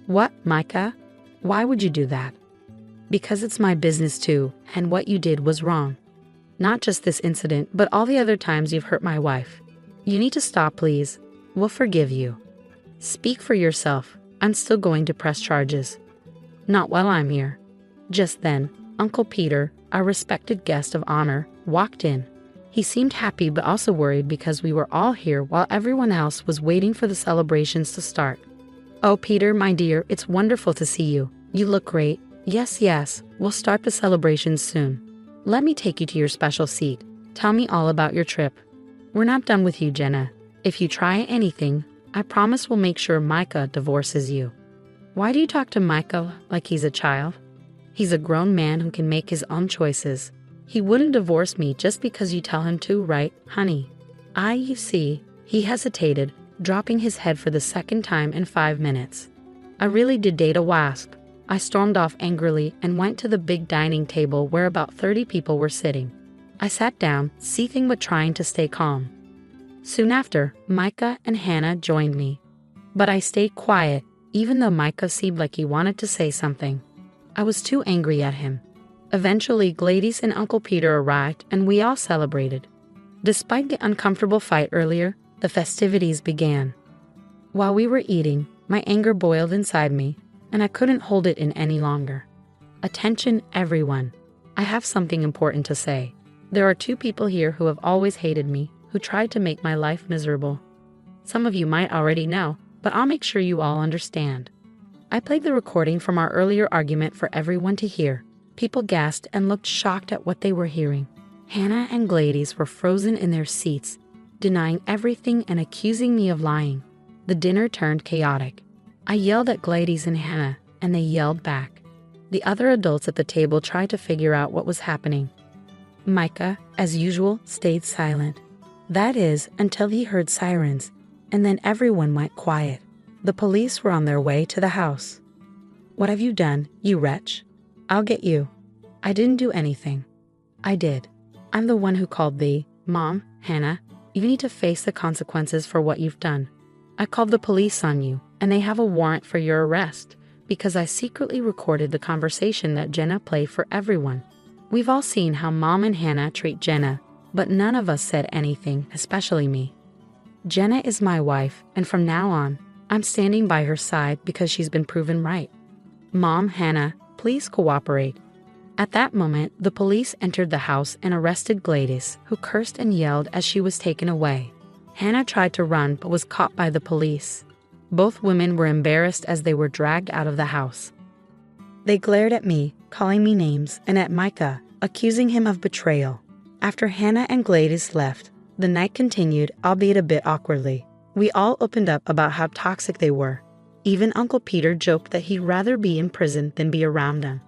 What, Micah? Why would you do that? Because it's my business too, and what you did was wrong. Not just this incident, but all the other times you've hurt my wife. You need to stop, please. We'll forgive you. Speak for yourself. I'm still going to press charges. Not while I'm here. Just then, Uncle Peter, our respected guest of honor, walked in. He seemed happy but also worried because we were all here while everyone else was waiting for the celebrations to start. Oh, Peter, my dear, it's wonderful to see you. You look great. Yes, we'll start the celebrations soon. Let me take you to your special seat. Tell me all about your trip. We're not done with you, Jenna. If you try anything, I promise we'll make sure Micah divorces you. Why do you talk to Micah like he's a child? He's a grown man who can make his own choices. He wouldn't divorce me just because you tell him to, right, honey? You see, he hesitated, dropping his head for the second time in 5 minutes. I really did date a wasp. I stormed off angrily and went to the big dining table where about 30 people were sitting. I sat down, seething but trying to stay calm. Soon after, Micah and Hannah joined me. But I stayed quiet, even though Micah seemed like he wanted to say something. I was too angry at him. Eventually, Gladys and Uncle Peter arrived, and we all celebrated. Despite the uncomfortable fight earlier, the festivities began. While we were eating, my anger boiled inside me, and I couldn't hold it in any longer. Attention, everyone. I have something important to say. There are 2 people here who have always hated me, who tried to make my life miserable. Some of you might already know, but I'll make sure you all understand. I played the recording from our earlier argument for everyone to hear. People gasped and looked shocked at what they were hearing. Hannah and Gladys were frozen in their seats, denying everything and accusing me of lying. The dinner turned chaotic. I yelled at Gladys and Hannah, and they yelled back. The other adults at the table tried to figure out what was happening. Micah, as usual, stayed silent. That is, until he heard sirens, and then everyone went quiet. The police were on their way to the house. What have you done, you wretch? I'll get you. I didn't do anything. I did. I'm the one who called thee. Mom, Hannah, you need to face the consequences for what you've done. I called the police on you, and they have a warrant for your arrest, because I secretly recorded the conversation that Jenna played for everyone. We've all seen how Mom and Hannah treat Jenna, but none of us said anything, especially me. Jenna is my wife, and from now on, I'm standing by her side because she's been proven right. Mom, Hannah, please cooperate. At that moment, the police entered the house and arrested Gladys, who cursed and yelled as she was taken away. Hannah tried to run but was caught by the police. Both women were embarrassed as they were dragged out of the house. They glared at me, calling me names, and at Micah, accusing him of betrayal. After Hannah and Gladys left, the night continued, albeit a bit awkwardly. We all opened up about how toxic they were. Even Uncle Peter joked that he'd rather be in prison than be around them.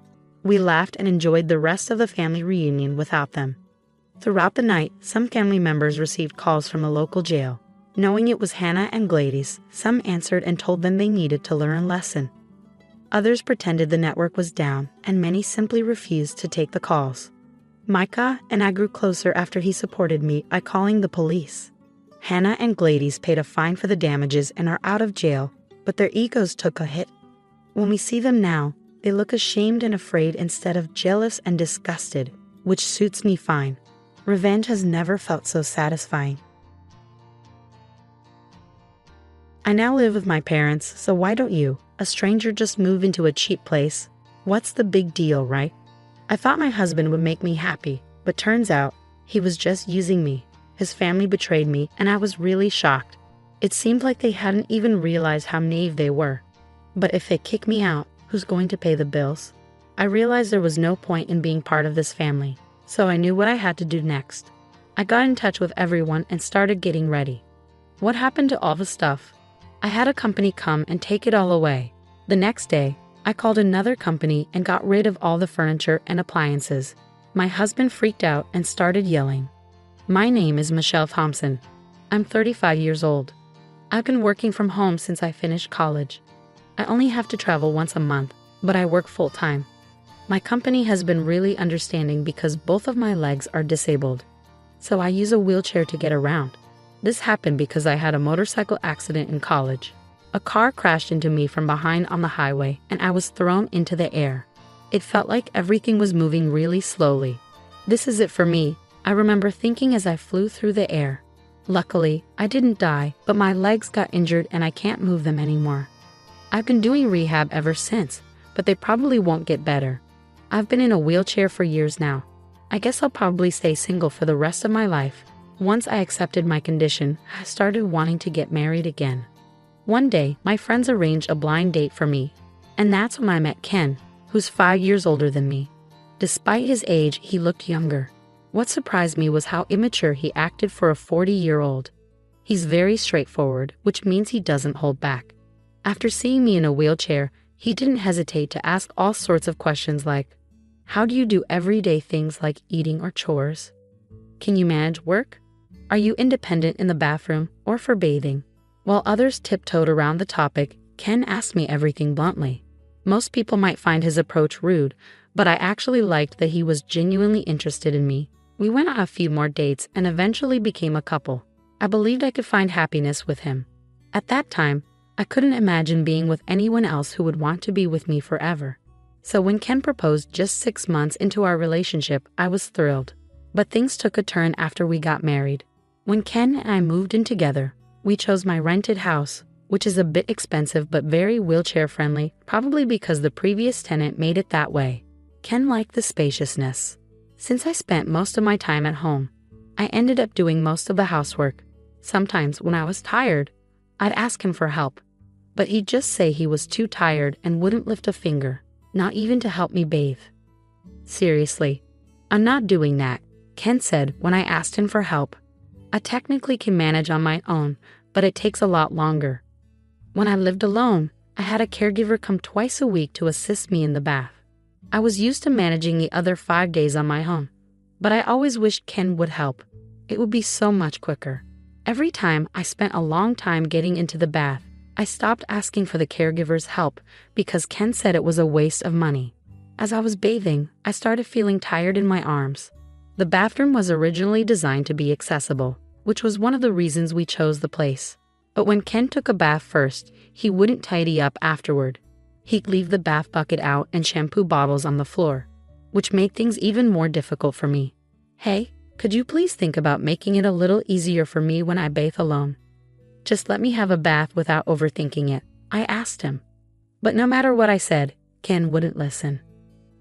We laughed and enjoyed the rest of the family reunion without them. Throughout the night, some family members received calls from a local jail. Knowing it was Hannah and Gladys, some answered and told them they needed to learn a lesson. Others pretended the network was down, and many simply refused to take the calls. Micah and I grew closer after he supported me by calling the police. Hannah and Gladys paid a fine for the damages and are out of jail, but their egos took a hit. When we see them now, they look ashamed and afraid instead of jealous and disgusted, which suits me fine. Revenge has never felt so satisfying. I now live with my parents, so why don't you, a stranger, just move into a cheap place? What's the big deal, right? I thought my husband would make me happy, but turns out he was just using me. His family betrayed me, and I was really shocked. It seemed like they hadn't even realized how naive they were. But if they kick me out, who's going to pay the bills? I realized there was no point in being part of this family, so I knew what I had to do next. I got in touch with everyone and started getting ready. What happened to all the stuff? I had a company come and take it all away. The next day, I called another company and got rid of all the furniture and appliances. My husband freaked out and started yelling. My name is Michelle Thompson. I'm 35 years old. I've been working from home since I finished college. I only have to travel once a month, but I work full-time. My company has been really understanding because both of my legs are disabled, so I use a wheelchair to get around. This happened because I had a motorcycle accident in college. A car crashed into me from behind on the highway, and I was thrown into the air. It felt like everything was moving really slowly. This is it for me, I remember thinking as I flew through the air. Luckily, I didn't die, but my legs got injured and I can't move them anymore. I've been doing rehab ever since, but they probably won't get better. I've been in a wheelchair for years now. I guess I'll probably stay single for the rest of my life. Once I accepted my condition, I started wanting to get married again. One day, my friends arranged a blind date for me, and that's when I met Ken, who's 5 years older than me. Despite his age, he looked younger. What surprised me was how immature he acted for a 40-year-old. He's very straightforward, which means he doesn't hold back. After seeing me in a wheelchair, he didn't hesitate to ask all sorts of questions like, how do you do everyday things like eating or chores? Can you manage work? Are you independent in the bathroom or for bathing? While others tiptoed around the topic, Ken asked me everything bluntly. Most people might find his approach rude, but I actually liked that he was genuinely interested in me. We went on a few more dates and eventually became a couple. I believed I could find happiness with him. At that time, I couldn't imagine being with anyone else who would want to be with me forever. So when Ken proposed just 6 months into our relationship, I was thrilled. But things took a turn after we got married. When Ken and I moved in together, we chose my rented house, which is a bit expensive but very wheelchair-friendly, probably because the previous tenant made it that way. Ken liked the spaciousness. Since I spent most of my time at home, I ended up doing most of the housework. Sometimes when I was tired, I'd ask him for help, but he'd just say he was too tired and wouldn't lift a finger, not even to help me bathe. Seriously, I'm not doing that, Ken said when I asked him for help. I technically can manage on my own, but it takes a lot longer. When I lived alone, I had a caregiver come twice a week to assist me in the bath. I was used to managing the other 5 days on my own, but I always wished Ken would help. It would be so much quicker. Every time I spent a long time getting into the bath, I stopped asking for the caregiver's help because Ken said it was a waste of money. As I was bathing, I started feeling tired in my arms. The bathroom was originally designed to be accessible, which was one of the reasons we chose the place. But when Ken took a bath first, he wouldn't tidy up afterward. He'd leave the bath bucket out and shampoo bottles on the floor, which made things even more difficult for me. Hey, could you please think about making it a little easier for me when I bathe alone? Just let me have a bath without overthinking it, I asked him. But no matter what I said, Ken wouldn't listen.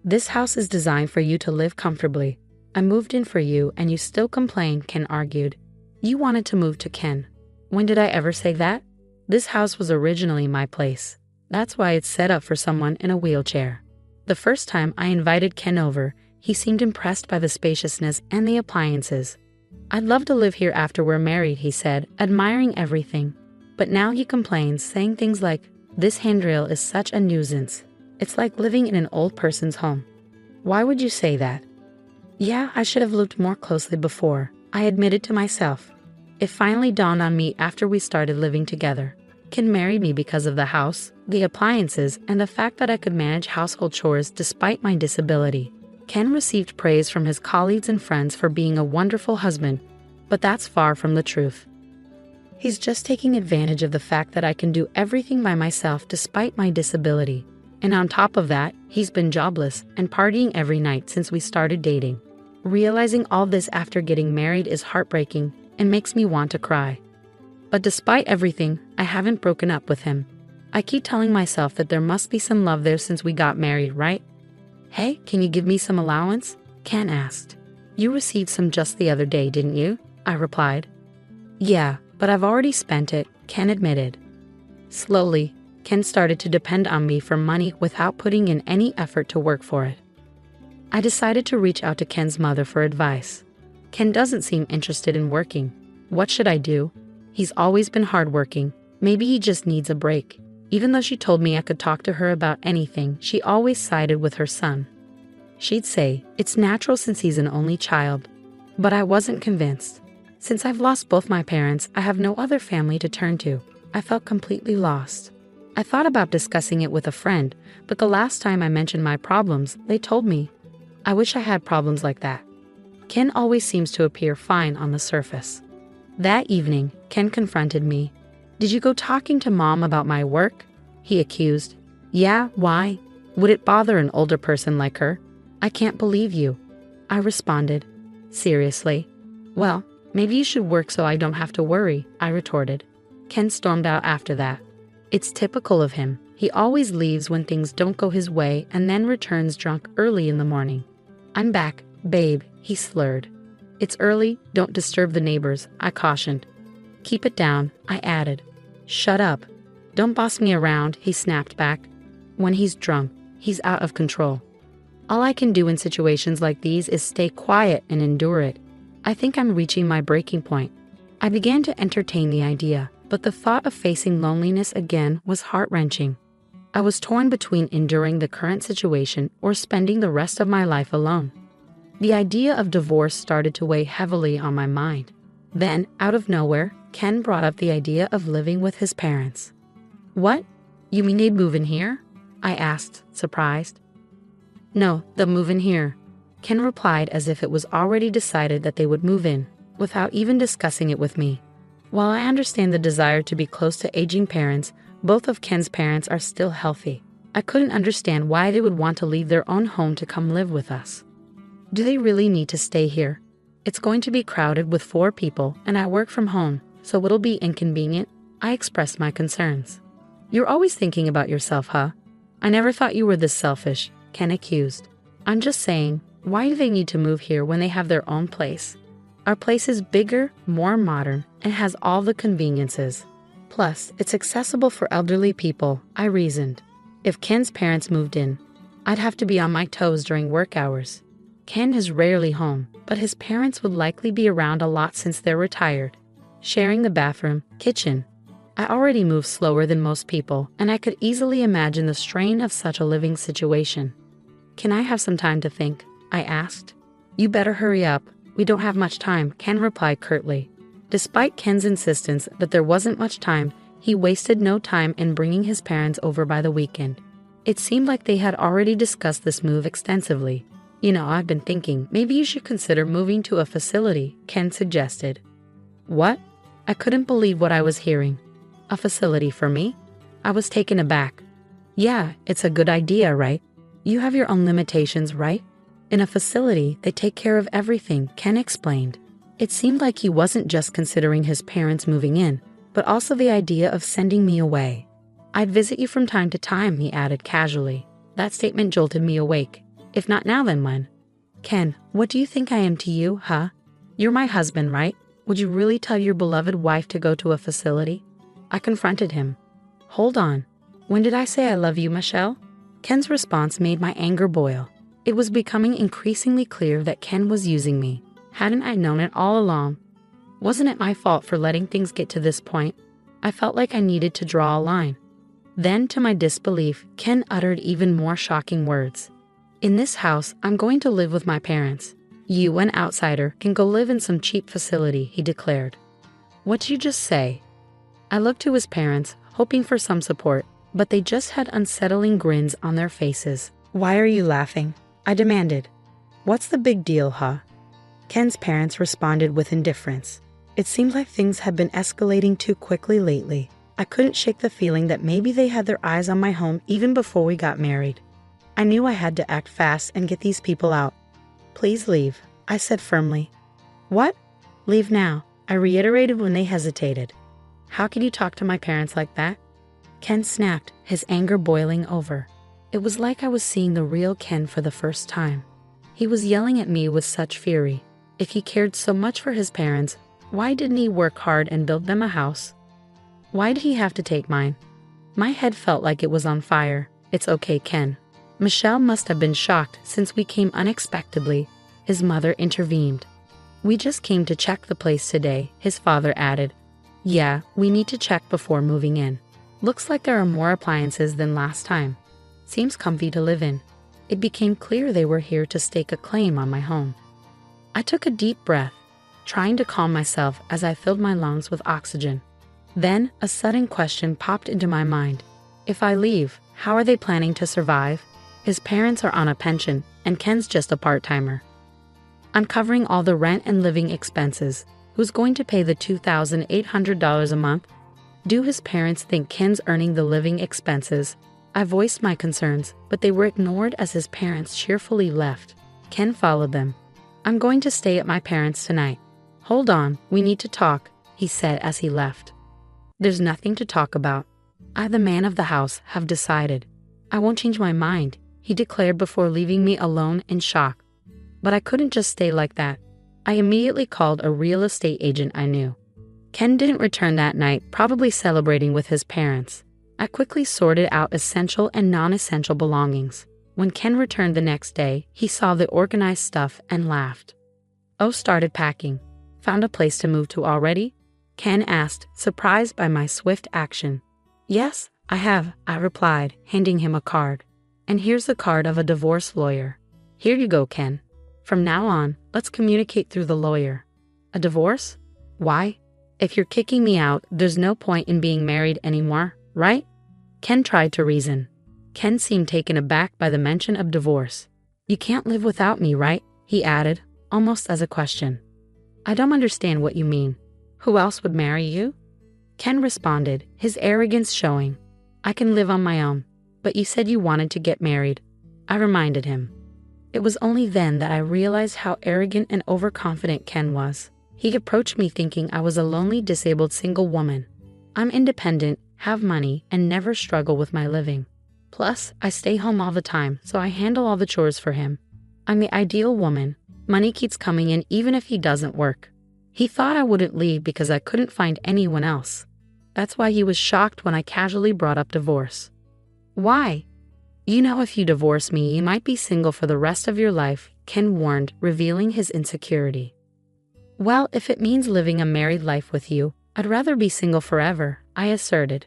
This house is designed for you to live comfortably. I moved in for you and you still complain, Ken argued. You wanted to move to Ken. When did I ever say that? This house was originally my place. That's why it's set up for someone in a wheelchair. The first time I invited Ken over, he seemed impressed by the spaciousness and the appliances. I'd love to live here after we're married, he said, admiring everything. But now he complains, saying things like, this handrail is such a nuisance. It's like living in an old person's home. Why would you say that? Yeah, I should have looked more closely before, I admitted to myself. It finally dawned on me after we started living together. Ken married me because of the house, the appliances, and the fact that I could manage household chores despite my disability. Ken received praise from his colleagues and friends for being a wonderful husband, but that's far from the truth. He's just taking advantage of the fact that I can do everything by myself despite my disability. And on top of that, he's been jobless and partying every night since we started dating. Realizing all this after getting married is heartbreaking and makes me want to cry. But despite everything, I haven't broken up with him. I keep telling myself that there must be some love there since we got married, right? Hey, can you give me some allowance? Ken asked. You received some just the other day, didn't you? I replied. Yeah, but I've already spent it, Ken admitted. Slowly, Ken started to depend on me for money without putting in any effort to work for it. I decided to reach out to Ken's mother for advice. Ken doesn't seem interested in working. What should I do? He's always been hardworking. Maybe he just needs a break. Even though she told me I could talk to her about anything, she always sided with her son. She'd say, it's natural since he's an only child. But I wasn't convinced. Since I've lost both my parents, I have no other family to turn to. I felt completely lost. I thought about discussing it with a friend, but the last time I mentioned my problems, they told me, I wish I had problems like that. Ken always seems to appear fine on the surface. That evening, Ken confronted me. Did you go talking to Mom about my work? He accused. Yeah, why? Would it bother an older person like her? I can't believe you. I responded. Seriously? Well, maybe you should work so I don't have to worry, I retorted. Ken stormed out after that. It's typical of him. He always leaves when things don't go his way and then returns drunk early in the morning. I'm back, babe, he slurred. It's early, don't disturb the neighbors, I cautioned. Keep it down, I added. Shut up. Don't boss me around, he snapped back. When he's drunk, he's out of control. All I can do in situations like these is stay quiet and endure it. I think I'm reaching my breaking point. I began to entertain the idea, but the thought of facing loneliness again was heart-wrenching. I was torn between enduring the current situation or spending the rest of my life alone. The idea of divorce started to weigh heavily on my mind. Then, out of nowhere, Ken brought up the idea of living with his parents. What? You mean they'd move in here? I asked, surprised. No, they'll move in here. Ken replied as if it was already decided that they would move in, without even discussing it with me. While I understand the desire to be close to aging parents, both of Ken's parents are still healthy. I couldn't understand why they would want to leave their own home to come live with us. Do they really need to stay here? It's going to be crowded with 4 people, and I work from home, so it'll be inconvenient. I expressed my concerns. You're always thinking about yourself, huh? I never thought you were this selfish, Ken accused. I'm just saying, why do they need to move here when they have their own place? Our place is bigger, more modern, and has all the conveniences. Plus, it's accessible for elderly people, I reasoned. If Ken's parents moved in, I'd have to be on my toes during work hours. Ken is rarely home, but his parents would likely be around a lot since they're retired, sharing the bathroom, kitchen. I already move slower than most people, and I could easily imagine the strain of such a living situation. Can I have some time to think? I asked. You better hurry up. We don't have much time, Ken replied curtly. Despite Ken's insistence that there wasn't much time, he wasted no time in bringing his parents over by the weekend. It seemed like they had already discussed this move extensively. You know, I've been thinking, maybe you should consider moving to a facility, Ken suggested. What? I couldn't believe what I was hearing. A facility for me? I was taken aback. Yeah, it's a good idea, right? You have your own limitations, right? In a facility, they take care of everything, Ken explained. It seemed like he wasn't just considering his parents moving in, but also the idea of sending me away. I'd visit you from time to time, he added casually. That statement jolted me awake. If not now, then when? Ken, what do you think I am to you, huh? You're my husband, right? Would you really tell your beloved wife to go to a facility? I confronted him. Hold on. When did I say I love you, Michelle? Ken's response made my anger boil. It was becoming increasingly clear that Ken was using me. Hadn't I known it all along? Wasn't it my fault for letting things get to this point? I felt like I needed to draw a line. Then, to my disbelief, Ken uttered even more shocking words. In this house, I'm going to live with my parents. You, an outsider, can go live in some cheap facility, he declared. What'd you just say? I looked to his parents, hoping for some support, but they just had unsettling grins on their faces. Why are you laughing? I demanded. What's the big deal, huh? Ken's parents responded with indifference. It seemed like things had been escalating too quickly lately. I couldn't shake the feeling that maybe they had their eyes on my home even before we got married. I knew I had to act fast and get these people out. Please leave, I said firmly. What? Leave now, I reiterated when they hesitated. How can you talk to my parents like that? Ken snapped, his anger boiling over. It was like I was seeing the real Ken for the first time. He was yelling at me with such fury. If he cared so much for his parents, why didn't he work hard and build them a house? Why did he have to take mine? My head felt like it was on fire. It's okay, Ken. Michelle must have been shocked since we came unexpectedly. His mother intervened. We just came to check the place today, his father added. Yeah, we need to check before moving in. Looks like there are more appliances than last time. Seems comfy to live in. It became clear they were here to stake a claim on my home. I took a deep breath, trying to calm myself as I filled my lungs with oxygen. Then, a sudden question popped into my mind. If I leave, how are they planning to survive? His parents are on a pension, and Ken's just a part-timer. I'm covering all the rent and living expenses. Who's going to pay the $2,800 a month? Do his parents think Ken's earning the living expenses? I voiced my concerns, but they were ignored as his parents cheerfully left. Ken followed them. I'm going to stay at my parents' tonight. Hold on, we need to talk, he said as he left. There's nothing to talk about. I, the man of the house, have decided. I won't change my mind, he declared before leaving me alone in shock. But I couldn't just stay like that. I immediately called a real estate agent I knew. Ken didn't return that night, probably celebrating with his parents. I quickly sorted out essential and non-essential belongings. When Ken returned the next day, he saw the organized stuff and laughed. Oh, started packing. Found a place to move to already? Ken asked, surprised by my swift action. Yes, I have, I replied, handing him a card. And here's the card of a divorce lawyer. Here you go, Ken. From now on, let's communicate through the lawyer. A divorce? Why? If you're kicking me out, there's no point in being married anymore, right? Ken tried to reason. Ken seemed taken aback by the mention of divorce. You can't live without me, right? He added, almost as a question. I don't understand what you mean. Who else would marry you? Ken responded, his arrogance showing. I can live on my own, but you said you wanted to get married. I reminded him. It was only then that I realized how arrogant and overconfident Ken was. He approached me thinking I was a lonely, disabled single woman. I'm independent, have money, and never struggle with my living. Plus, I stay home all the time, so I handle all the chores for him. I'm the ideal woman. Money keeps coming in even if he doesn't work. He thought I wouldn't leave because I couldn't find anyone else. That's why he was shocked when I casually brought up divorce. Why? You know, if you divorce me, you might be single for the rest of your life, Ken warned, revealing his insecurity. Well, if it means living a married life with you, I'd rather be single forever, I asserted.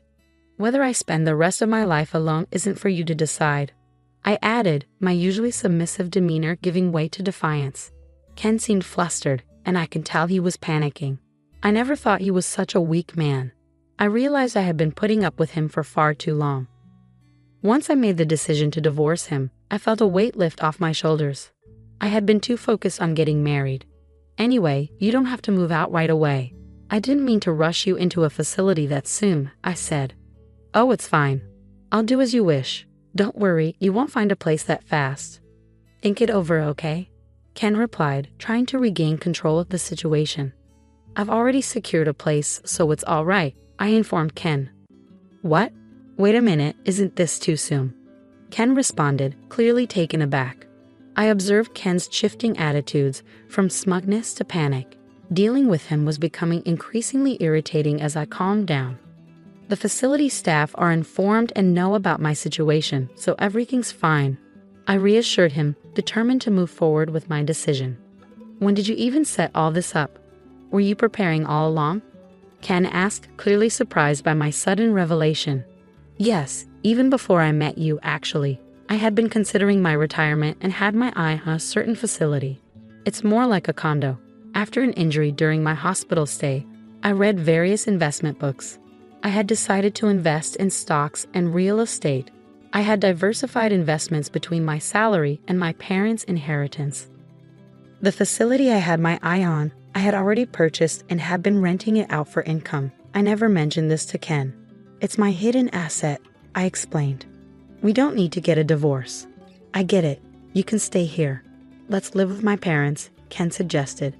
Whether I spend the rest of my life alone isn't for you to decide. I added, my usually submissive demeanor giving way to defiance. Ken seemed flustered, and I could tell he was panicking. I never thought he was such a weak man. I realized I had been putting up with him for far too long. Once I made the decision to divorce him, I felt a weight lift off my shoulders. I had been too focused on getting married. Anyway, you don't have to move out right away. I didn't mean to rush you into a facility that soon, I said. Oh, it's fine. I'll do as you wish. Don't worry, you won't find a place that fast. Think it over, okay? Ken replied, trying to regain control of the situation. I've already secured a place, so it's all right, I informed Ken. What? Wait a minute, isn't this too soon? Ken responded, clearly taken aback. I observed Ken's shifting attitudes from smugness to panic. Dealing with him was becoming increasingly irritating as I calmed down. The facility staff are informed and know about my situation, so everything's fine. I reassured him, determined to move forward with my decision. When did you even set all this up? Were you preparing all along? Ken asked, clearly surprised by my sudden revelation. Yes, even before I met you, actually. I had been considering my retirement and had my eye on a certain facility. It's more like a condo. After an injury during my hospital stay, I read various investment books. I had decided to invest in stocks and real estate. I had diversified investments between my salary and my parents' inheritance. The facility I had my eye on, I had already purchased and had been renting it out for income. I never mentioned this to Ken. It's my hidden asset, I explained. We don't need to get a divorce. I get it. You can stay here. Let's live with my parents, Ken suggested.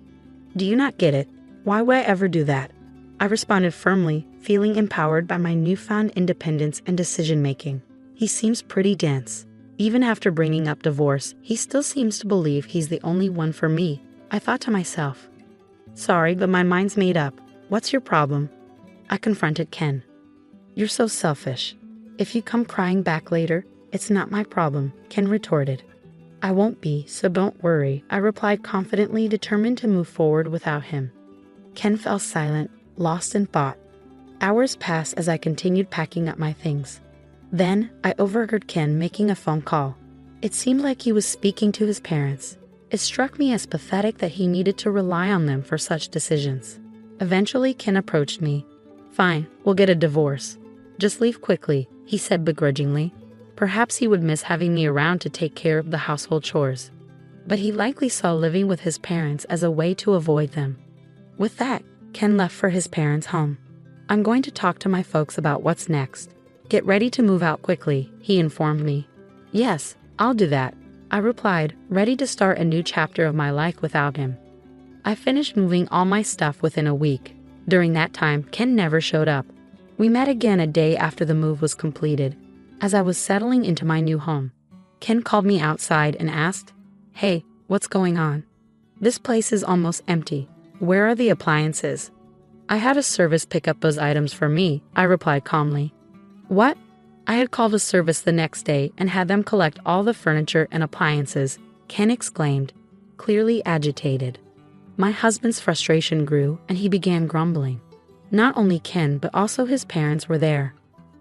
Do you not get it? Why would I ever do that? I responded firmly, feeling empowered by my newfound independence and decision-making. He seems pretty dense. Even after bringing up divorce, he still seems to believe he's the only one for me. I thought to myself. Sorry, but my mind's made up. What's your problem? I confronted Ken. You're so selfish. If you come crying back later, it's not my problem, Ken retorted. I won't be, so don't worry, I replied confidently, determined to move forward without him. Ken fell silent, lost in thought. Hours passed as I continued packing up my things. Then, I overheard Ken making a phone call. It seemed like he was speaking to his parents. It struck me as pathetic that he needed to rely on them for such decisions. Eventually, Ken approached me. Fine, we'll get a divorce. Just leave quickly, he said begrudgingly. Perhaps he would miss having me around to take care of the household chores. But he likely saw living with his parents as a way to avoid them. With that, Ken left for his parents' home. I'm going to talk to my folks about what's next. Get ready to move out quickly, he informed me. Yes, I'll do that, I replied, ready to start a new chapter of my life without him. I finished moving all my stuff within a week. During that time, Ken never showed up. We met again a day after the move was completed. As I was settling into my new home, Ken called me outside and asked, Hey, what's going on? This place is almost empty. Where are the appliances? I had a service pick up those items for me, I replied calmly. What? I had called a service the next day and had them collect all the furniture and appliances, Ken exclaimed, clearly agitated. My husband's frustration grew and he began grumbling. Not only Ken, but also his parents were there.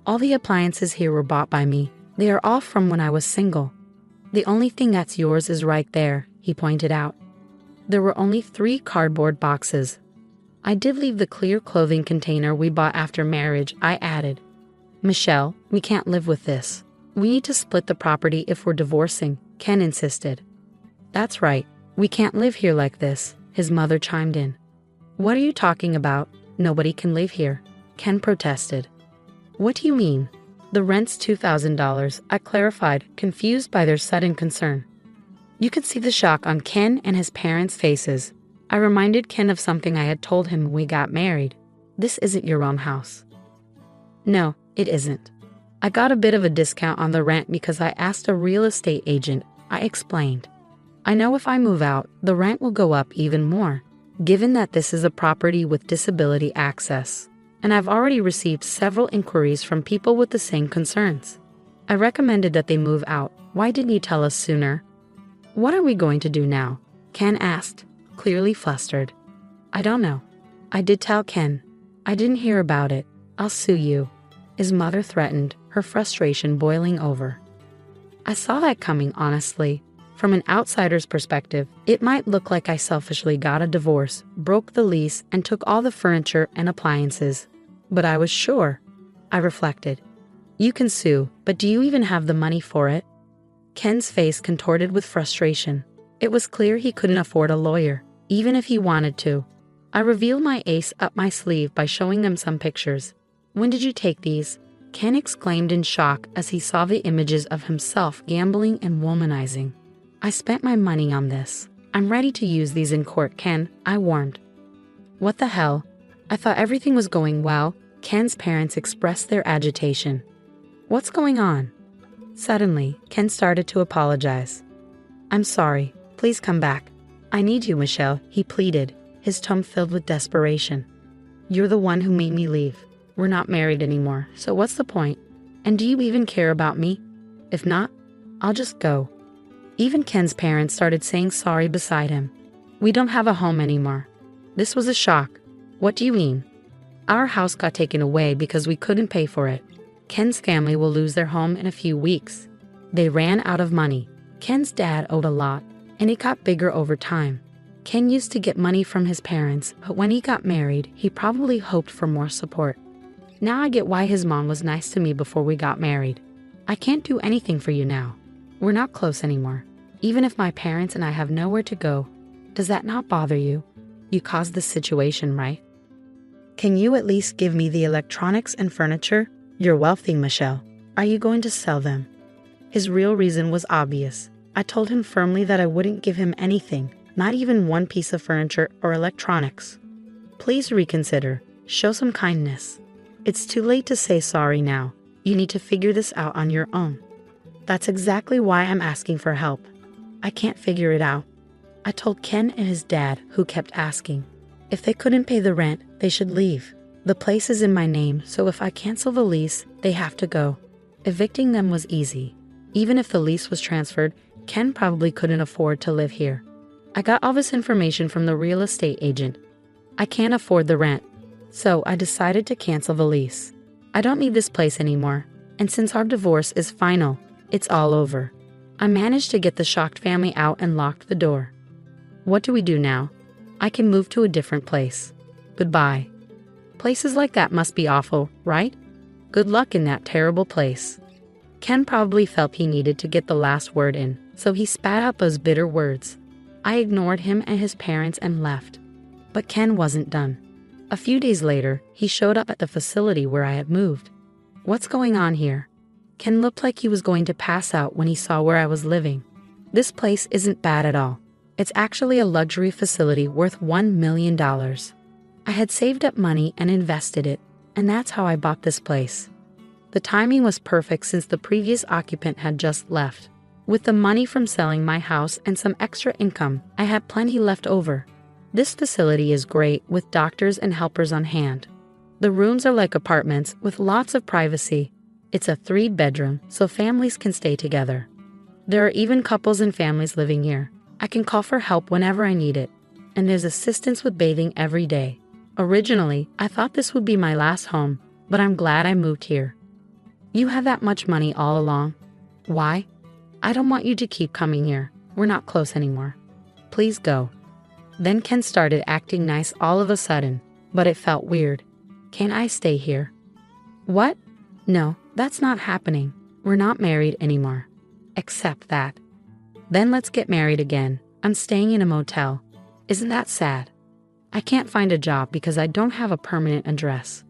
All the appliances here were bought by me. They are all from when I was single. The only thing that's yours is right there, he pointed out. There were only 3 cardboard boxes. I did leave the clear clothing container we bought after marriage, I added. Michelle, we can't live with this. We need to split the property if we're divorcing, Ken insisted. That's right, we can't live here like this, his mother chimed in. What are you talking about? Nobody can live here, Ken protested. What do you mean? The rent's $2,000, I clarified, confused by their sudden concern. You could see the shock on Ken and his parents' faces. I reminded Ken of something I had told him when we got married. This isn't your own house. No, it isn't. I got a bit of a discount on the rent because I asked a real estate agent, I explained. I know if I move out, the rent will go up even more, given that this is a property with disability access. And I've already received several inquiries from people with the same concerns. I recommended that they move out. Why didn't you tell us sooner? What are we going to do now? Ken asked, clearly flustered. I don't know. I did tell Ken. I didn't hear about it. I'll sue you. His mother threatened, her frustration boiling over. I saw that coming, honestly. From an outsider's perspective, it might look like I selfishly got a divorce, broke the lease, and took all the furniture and appliances. But I was sure. I reflected. You can sue, but do you even have the money for it? Ken's face contorted with frustration. It was clear he couldn't afford a lawyer, even if he wanted to. I revealed my ace up my sleeve by showing them some pictures. When did you take these? Ken exclaimed in shock as he saw the images of himself gambling and womanizing. I spent my money on this. I'm ready to use these in court, Ken, I warned. What the hell? I thought everything was going well. Ken's parents expressed their agitation. What's going on? Suddenly, Ken started to apologize. I'm sorry. Please come back. I need you, Michelle, he pleaded, his tone filled with desperation. You're the one who made me leave. We're not married anymore, so what's the point? And do you even care about me? If not, I'll just go. Even Ken's parents started saying sorry beside him. We don't have a home anymore. This was a shock. What do you mean? Our house got taken away because we couldn't pay for it. Ken's family will lose their home in a few weeks. They ran out of money. Ken's dad owed a lot, and it got bigger over time. Ken used to get money from his parents, but when he got married, he probably hoped for more support. Now I get why his mom was nice to me before we got married. I can't do anything for you now. We're not close anymore. Even if my parents and I have nowhere to go, does that not bother you? You caused this situation, right? Can you at least give me the electronics and furniture? You're wealthy, Michelle. Are you going to sell them? His real reason was obvious. I told him firmly that I wouldn't give him anything, not even one piece of furniture or electronics. Please reconsider. Show some kindness. It's too late to say sorry now. You need to figure this out on your own. That's exactly why I'm asking for help. I can't figure it out. I told Ken and his dad, who kept asking. If they couldn't pay the rent, they should leave. The place is in my name, so if I cancel the lease, they have to go. Evicting them was easy. Even if the lease was transferred, Ken probably couldn't afford to live here. I got all this information from the real estate agent. I can't afford the rent, so I decided to cancel the lease. I don't need this place anymore, and since our divorce is final, it's all over. I managed to get the shocked family out and locked the door. What do we do now? I can move to a different place. Goodbye. Places like that must be awful, right? Good luck in that terrible place. Ken probably felt he needed to get the last word in, so he spat out those bitter words. I ignored him and his parents and left. But Ken wasn't done. A few days later, he showed up at the facility where I had moved. What's going on here? Ken looked like he was going to pass out when he saw where I was living. This place isn't bad at all. It's actually a luxury facility worth $1 million. I had saved up money and invested it, and that's how I bought this place. The timing was perfect since the previous occupant had just left. With the money from selling my house and some extra income, I had plenty left over. This facility is great with doctors and helpers on hand. The rooms are like apartments with lots of privacy. It's a 3-bedroom, so families can stay together. There are even couples and families living here. I can call for help whenever I need it, and there's assistance with bathing every day. Originally, I thought this would be my last home, but I'm glad I moved here. You have that much money all along. Why? I don't want you to keep coming here. We're not close anymore. Please go. Then Ken started acting nice all of a sudden, but it felt weird. Can I stay here? What? No, that's not happening. We're not married anymore. Accept that. Then let's get married again. I'm staying in a motel. Isn't that sad? I can't find a job because I don't have a permanent address.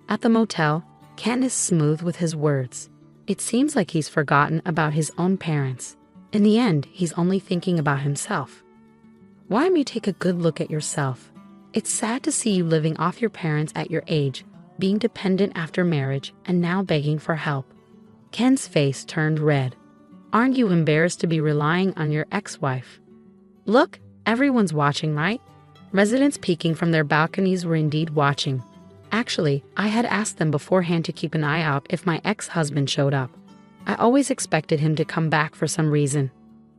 At the motel, Ken is smooth with his words. It seems like he's forgotten about his own parents. In the end, he's only thinking about himself. Why don't you take a good look at yourself? It's sad to see you living off your parents at your age, being dependent after marriage, and now begging for help. Ken's face turned red. Aren't you embarrassed to be relying on your ex-wife? Look, everyone's watching, right? Residents peeking from their balconies were indeed watching. Actually, I had asked them beforehand to keep an eye out if my ex-husband showed up. I always expected him to come back for some reason.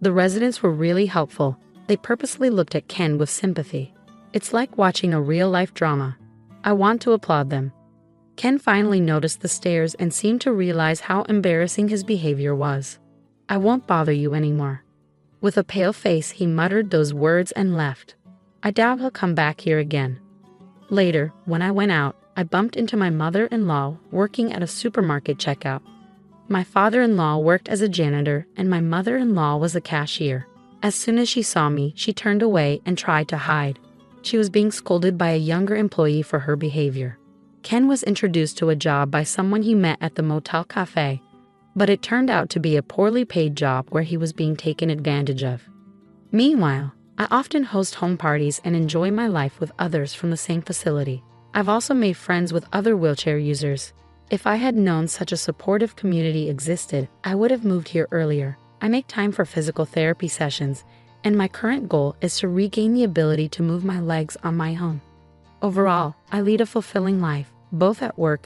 The residents were really helpful. They purposely looked at Ken with sympathy. It's like watching a real-life drama. I want to applaud them. Ken finally noticed the stares and seemed to realize how embarrassing his behavior was. I won't bother you anymore. With a pale face, he muttered those words and left. I doubt he'll come back here again. Later, when I went out, I bumped into my mother-in-law working at a supermarket checkout. My father-in-law worked as a janitor and my mother-in-law was a cashier. As soon as she saw me, she turned away and tried to hide. She was being scolded by a younger employee for her behavior. Ken was introduced to a job by someone he met at the motel cafe, but it turned out to be a poorly paid job where he was being taken advantage of. Meanwhile, I often host home parties and enjoy my life with others from the same facility. I've also made friends with other wheelchair users. If I had known such a supportive community existed, I would have moved here earlier. I make time for physical therapy sessions, and my current goal is to regain the ability to move my legs on my own. Overall, I lead a fulfilling life, both at work